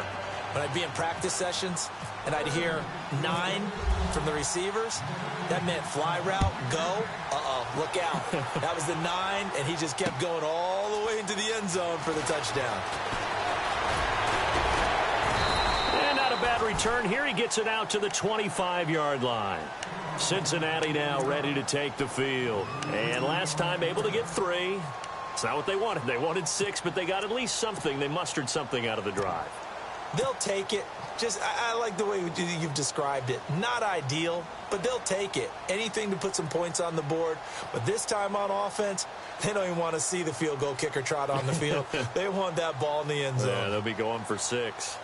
when I'd be in practice sessions and I'd hear 9 from the receivers, that meant fly route, go, look out. That was the 9, and he just kept going all the way into the end zone for the touchdown. And not a bad return here. He gets it out to the 25-yard line. Cincinnati now ready to take the field. And last time able to get 3. It's not what they wanted. They wanted 6, but they got at least something. They mustered something out of the drive. They'll take it. I like the way you've described it. Not ideal, but they'll take it. Anything to put some points on the board. But this time on offense, they don't even want to see the field goal kicker trot on the field. They want that ball in the end zone. Yeah, they'll be going for 6.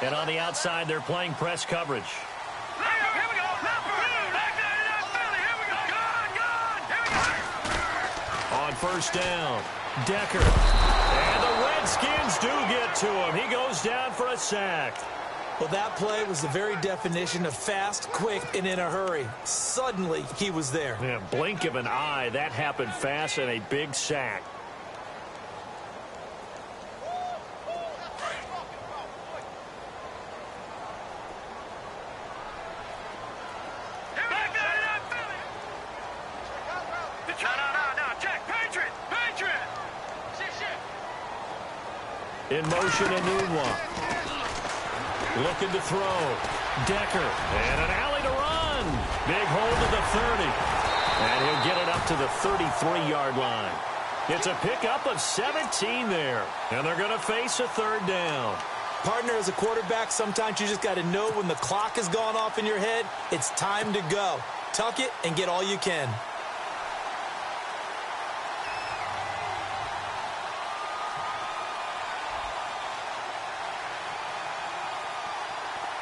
And on the outside, they're playing press coverage. On 1st down, Decker. And the Redskins do get to him. He goes down for a sack. Well, that play was the very definition of fast, quick, and in a hurry. Suddenly, he was there. Yeah, blink of an eye. That happened fast and a big sack. In motion, Anunwa. Looking to throw. Decker. And an alley to run. Big hold to the 30. And he'll get it up to the 33-yard line. It's a pickup of 17 there. And they're going to face a third down. Partner, as a quarterback, sometimes you just got to know when the clock has gone off in your head, it's time to go. Tuck it and get all you can.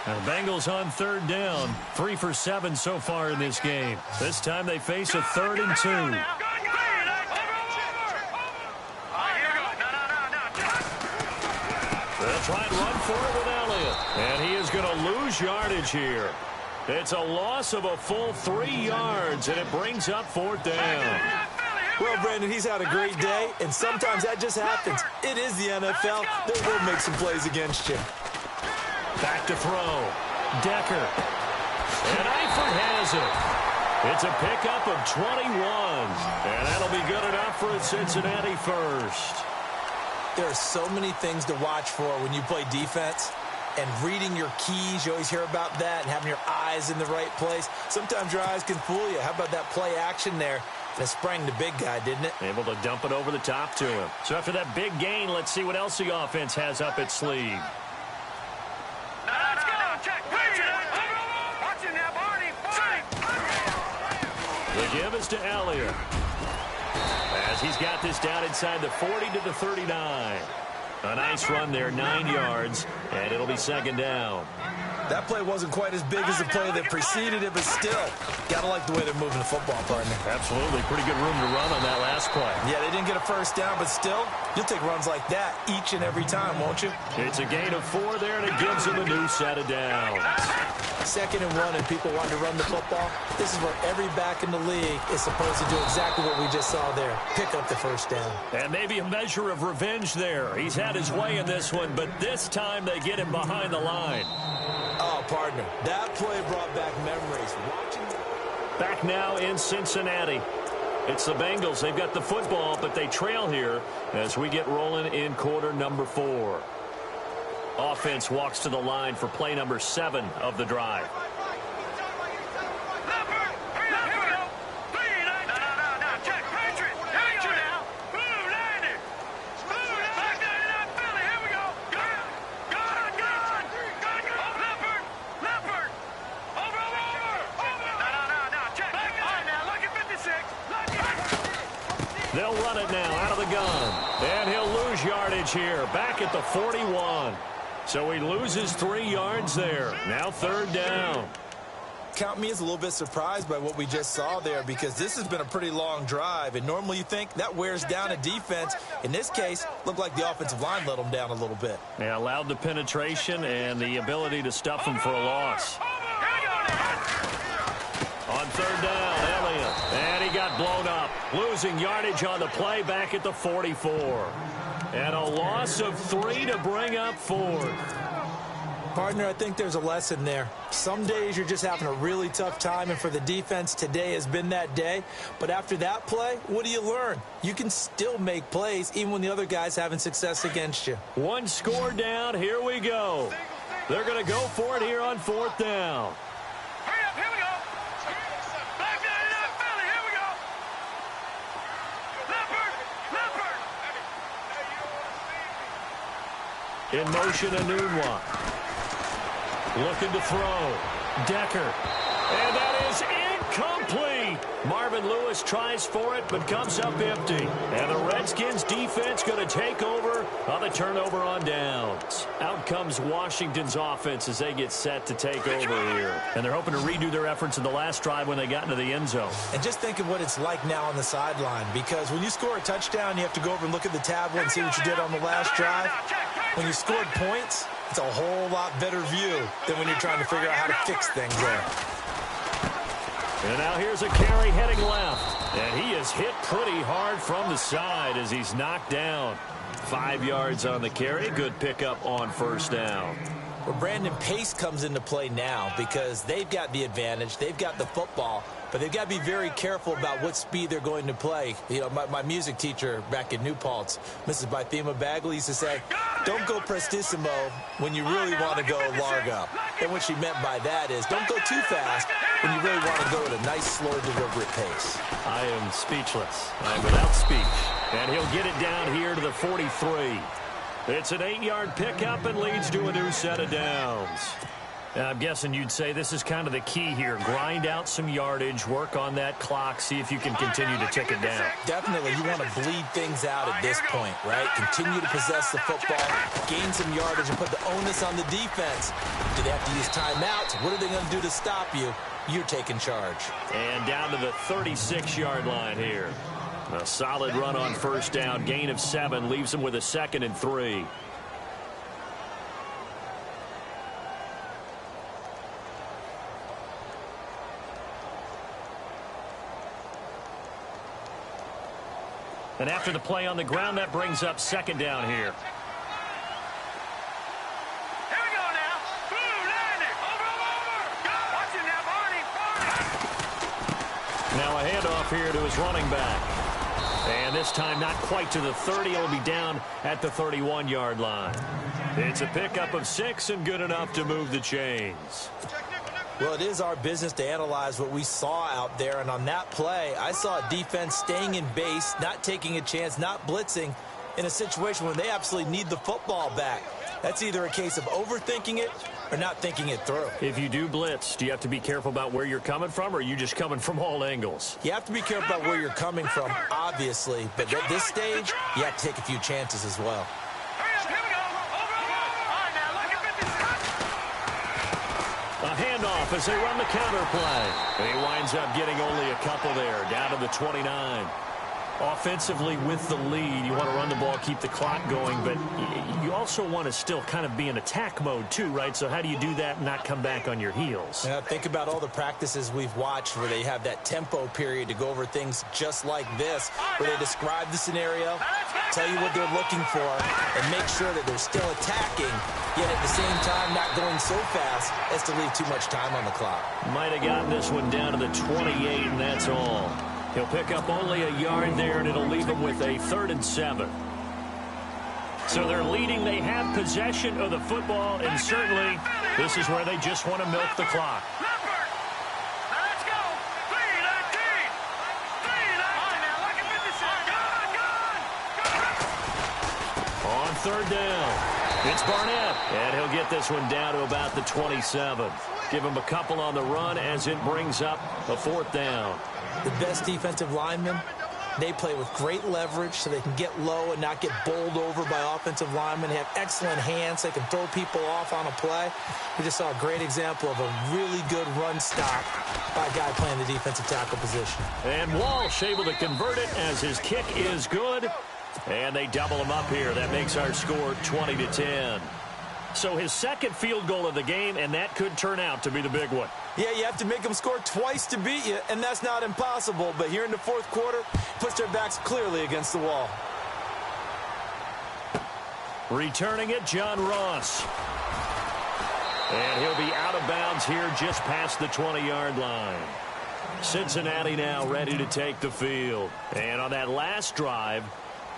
The Bengals on third down. 3 for 7 so far in this game. This time they face a 3rd and 2. They'll try and run for it with Elliott. And he is going to lose yardage here. It's a loss of a full 3 yards, and it brings up 4th down. Well, Brandon, he's had a great day, and sometimes that just happens. It is the NFL. They will make some plays against you. Back to throw. Decker. And Eifert has it. It's a pickup of 21. And that'll be good enough for a Cincinnati first. There are so many things to watch for when you play defense. And reading your keys, you always hear about that, and having your eyes in the right place. Sometimes your eyes can fool you. How about that play action there? And it sprang the big guy, didn't it? Able to dump it over the top to him. So after that big gain, let's see what else the offense has up its sleeve. The give is to Elliott. As he's got this down inside the 40 to the 39. A nice run there, 9 yards, and it'll be 2nd down. That play wasn't quite as big as the play that preceded it, but still, gotta like the way they're moving the football, partner. Absolutely. Pretty good room to run on that last play. Yeah, they didn't get a first down, but still, you'll take runs like that each and every time, won't you? It's a gain of 4 there, and it gives them a new set of downs. 2nd and 1, and people want to run the football. This is where every back in the league is supposed to do exactly what we just saw there. Pick up the first down. And maybe a measure of revenge there. He's had his way in this one, but this time they get him behind the line. Oh, partner, that play brought back memories. Back now in Cincinnati. It's the Bengals. They've got the football, but they trail here as we get rolling in quarter number 4. Offense walks to the line for play number 7 of the drive. They'll run it now out of the gun. And he'll lose yardage here. Back at the 41. So he loses 3 yards there. Now 3rd down. Count me as a little bit surprised by what we just saw there, because this has been a pretty long drive. And normally you think that wears down a defense. In this case, looked like the offensive line let them down a little bit. Yeah, allowed the penetration and the ability to stuff them for a loss. On 3rd down, Elliott. And he got blown up. Losing yardage on the play back at the 44. And a loss of 3 to bring up 4. Partner, I think there's a lesson there. Some days you're just having a really tough time, and for the defense, today has been that day. But after that play, what do you learn? You can still make plays even when the other guy's having success against you. 1 score down. Here we go. They're going to go for it here on 4th down. In motion, Anunwa. Looking to throw. Decker. And that is incomplete. Marvin Lewis tries for it, but comes up empty. And the Redskins defense going to take over on the turnover on downs. Out comes Washington's offense as they get set to take over here. And they're hoping to redo their efforts in the last drive when they got into the end zone. And just think of what it's like now on the sideline, because when you score a touchdown, you have to go over and look at the tablet and see what you did on the last drive. When you scored points, It's a whole lot better view than when you're trying to figure out how to fix things there. And now here's a carry heading left. And he is hit pretty hard from the side as he's knocked down. 5 yards on the carry. Good pickup on first down. Well, Brandon, pace comes into play now because they've got the advantage. They've got the football, but they've got to be very careful about what speed they're going to play. You know, my music teacher back in New Paltz, Mrs. Bythema Bagley, used to say, don't go prestissimo when you really want to go largo. And what she meant by that is don't go too fast when you really want to go at a nice, slow, deliberate pace. I am speechless. I am without speech. And he'll get it down here to the 43. It's an 8-yard pickup and leads to a new set of downs. Now, I'm guessing you'd say this is kind of the key here. Grind out some yardage, work on that clock, see if you can continue to tick it down. Definitely, you want to bleed things out at this point, right? Continue to possess the football, gain some yardage, and put the onus on the defense. Do they have to use timeouts? What are they going to do to stop you? You're taking charge. And down to the 36-yard line here. A solid run on first down. Gain of 7 leaves him with a 2nd and 3. And after the play on the ground, that brings up 2nd down here. Here we go now. Blue landing. Over. Watch him now, Barney. Now a handoff here to his running back. And this time not quite to the 30. It'll be down at the 31-yard line. It's a pickup of 6 and good enough to move the chains. Well, it is our business to analyze what we saw out there. And on that play, I saw a defense staying in base, not taking a chance, not blitzing in a situation where they absolutely need the football back. That's either a case of overthinking it or not thinking it through. If you do blitz, do you have to be careful about where you're coming from, or are you just coming from all angles? You have to be careful about where you're coming from, obviously. But at this stage, you have to take a few chances as well. A handoff as they run the counter play. He winds up getting only a couple there, down to the 29. Offensively with the lead, you want to run the ball, keep the clock going, but you also want to still kind of be in attack mode too, right? So how do you do that and not come back on your heels? Yeah, think about all the practices we've watched where they have that tempo period to go over things just like this, where they describe the scenario, tell you what they're looking for, and make sure that they're still attacking, yet at the same time not going so fast as to leave too much time on the clock. Might have gotten this one down to the 28, and that's all. He'll pick up only a yard there, and it'll leave him with a 3rd and 7. So they're leading. They have possession of the football, and certainly this is where they just want to milk the clock. Let's go. 3-19. On 3rd down, it's Barnett, and he'll get this one down to about the 27. Give him a couple on the run as it brings up a 4th down. The best defensive linemen, they play with great leverage so they can get low and not get bowled over by offensive linemen. They have excellent hands. They can throw people off on a play. We just saw a great example of a really good run stop by a guy playing the defensive tackle position. And Walsh able to convert it as his kick is good. And they double him up here. That makes our score 20-10. So his 2nd field goal of the game, and that could turn out to be the big one. Yeah, you have to make them score twice to beat you, and that's not impossible. But here in the 4th quarter, puts their backs clearly against the wall. Returning it, John Ross. And he'll be out of bounds here just past the 20-yard line. Cincinnati now ready to take the field. And on that last drive,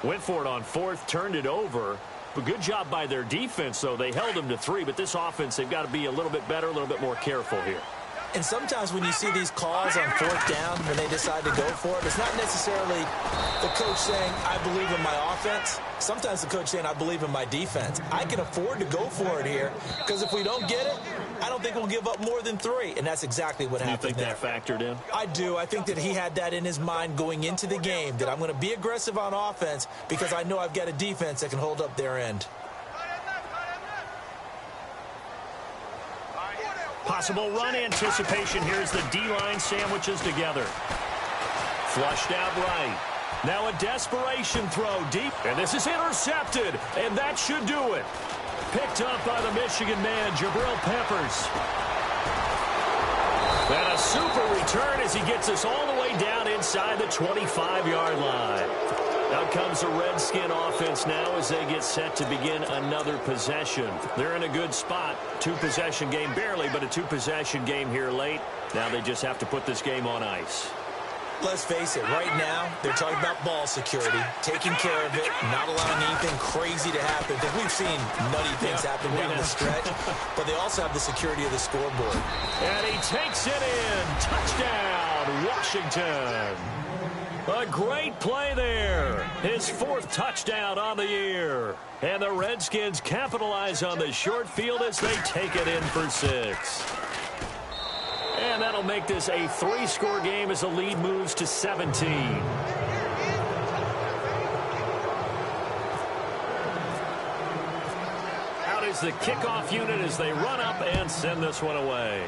went for it on 4th, turned it over. But good job by their defense, though. They held them to 3, but this offense, they've got to be a little bit better, a little bit more careful here. And sometimes when you see these calls on 4th down, when they decide to go for it, it's not necessarily the coach saying, I believe in my offense. Sometimes the coach saying, I believe in my defense. I can afford to go for it here, because if we don't get it, I don't think we'll give up more than 3. And that's exactly what happened there. You think that factored in? I do. I think that he had that in his mind going into the game, that I'm going to be aggressive on offense because I know I've got a defense that can hold up their end. Possible run anticipation. Here's the D-line sandwiches together. Flushed out right. Now a desperation throw deep. And this is intercepted. And that should do it. picked up by the Michigan man, Jabril Peppers. And a super return as he gets us all the way down inside the 25-yard line. Out comes the Redskin offense now as they get set to begin another possession. They're in a good spot. Two-possession game, barely, but a two-possession game here late. Now they just have to put this game on ice. Let's face it, right now, they're talking about ball security, taking care of it, not allowing anything crazy to happen. Because we've seen nutty things happen down the stretch, but they also have the security of the scoreboard. And he takes it in. Touchdown, Washington. A great play there. His fourth touchdown on the year. And the Redskins capitalize on the short field as they take it in for 6. And that'll make this a 3-score game as the lead moves to 17. Out is the kickoff unit as they run up and send this one away.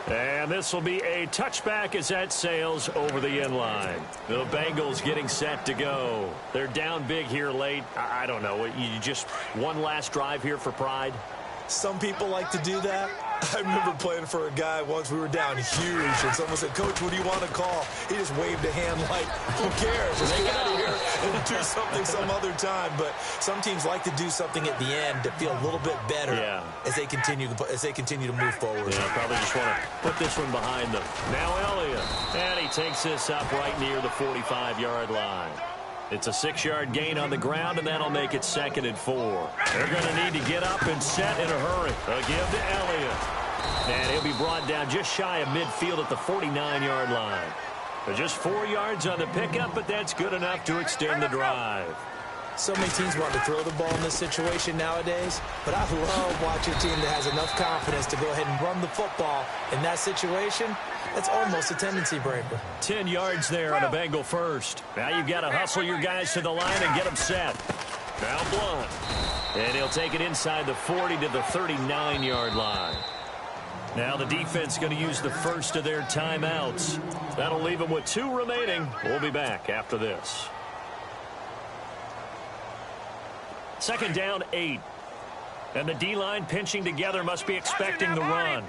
And this will be a touchback as that sails over the end line. The Bengals getting set to go. They're down big here late. I don't know. You just one last drive here for pride? Some people like to do that. I remember playing for a guy once. We were down huge, and someone said, "Coach, what do you want to call?" He just waved a hand like, who cares? Just get out of here and do something some other time. But some teams like to do something at the end to feel a little bit better as they continue to move forward. Yeah, probably just want to put this one behind them. Now Elliott, and he takes this up right near the 45-yard line. It's a 6-yard gain on the ground, and that'll make it 2nd and 4. They're going to need to get up and set in a hurry. A give to Elliott. And he'll be brought down just shy of midfield at the 49-yard line. But just 4 yards on the pickup, but that's good enough to extend the drive. So many teams want to throw the ball in this situation nowadays, but I love watching a team that has enough confidence to go ahead and run the football in that situation. That's almost a tendency breaker. 10 yards there on a Bengal first. Now you've got to hustle your guys to the line and get them set. Now Blunt. And he'll take it inside the 40 to the 39-yard line. Now the defense going to use the first of their timeouts. That'll leave them with 2 remaining. We'll be back after this. 2nd down, 8. And the D-line pinching together must be expecting the run.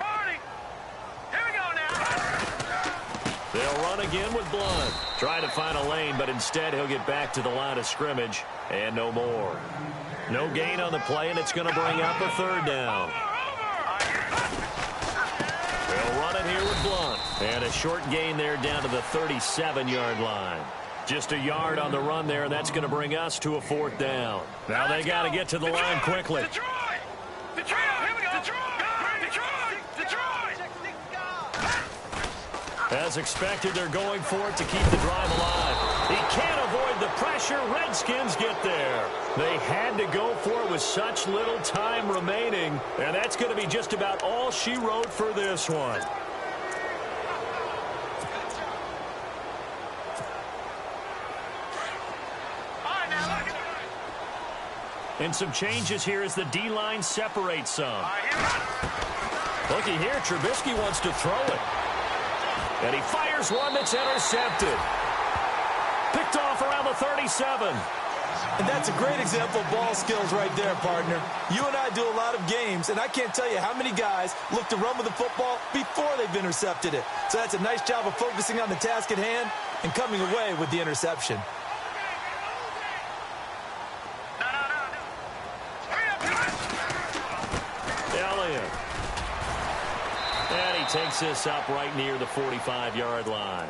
They'll run again with Blunt. Try to find a lane, but instead he'll get back to the line of scrimmage and no more. No gain on the play, and it's going to bring up a 3rd down. They'll run it here with Blunt. And a short gain there down to the 37-yard line. Just a yard on the run there, and that's going to bring us to a 4th down. Now they got to get to the line quickly. Detroit! Here we go! Detroit! As expected, they're going for it to keep the drive alive. He can't avoid the pressure. Redskins get there. They had to go for it with such little time remaining, and that's going to be just about all she wrote for this one. And some changes here as the D-line separates some. Looky here, Trubisky wants to throw it. And he fires one that's intercepted. Picked off around the 37. And that's a great example of ball skills right there, partner. You and I do a lot of games, and I can't tell you how many guys look to run with the football before they've intercepted it. So that's a nice job of focusing on the task at hand and coming away with the interception. And he takes this up right near the 45-yard line.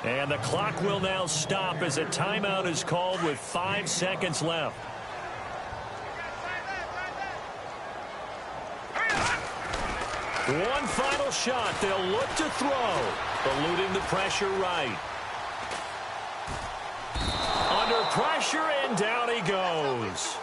And the clock will now stop as a timeout is called with 5 seconds left. One final shot. They'll look to throw. Eluding the pressure right. Under pressure, and down he goes.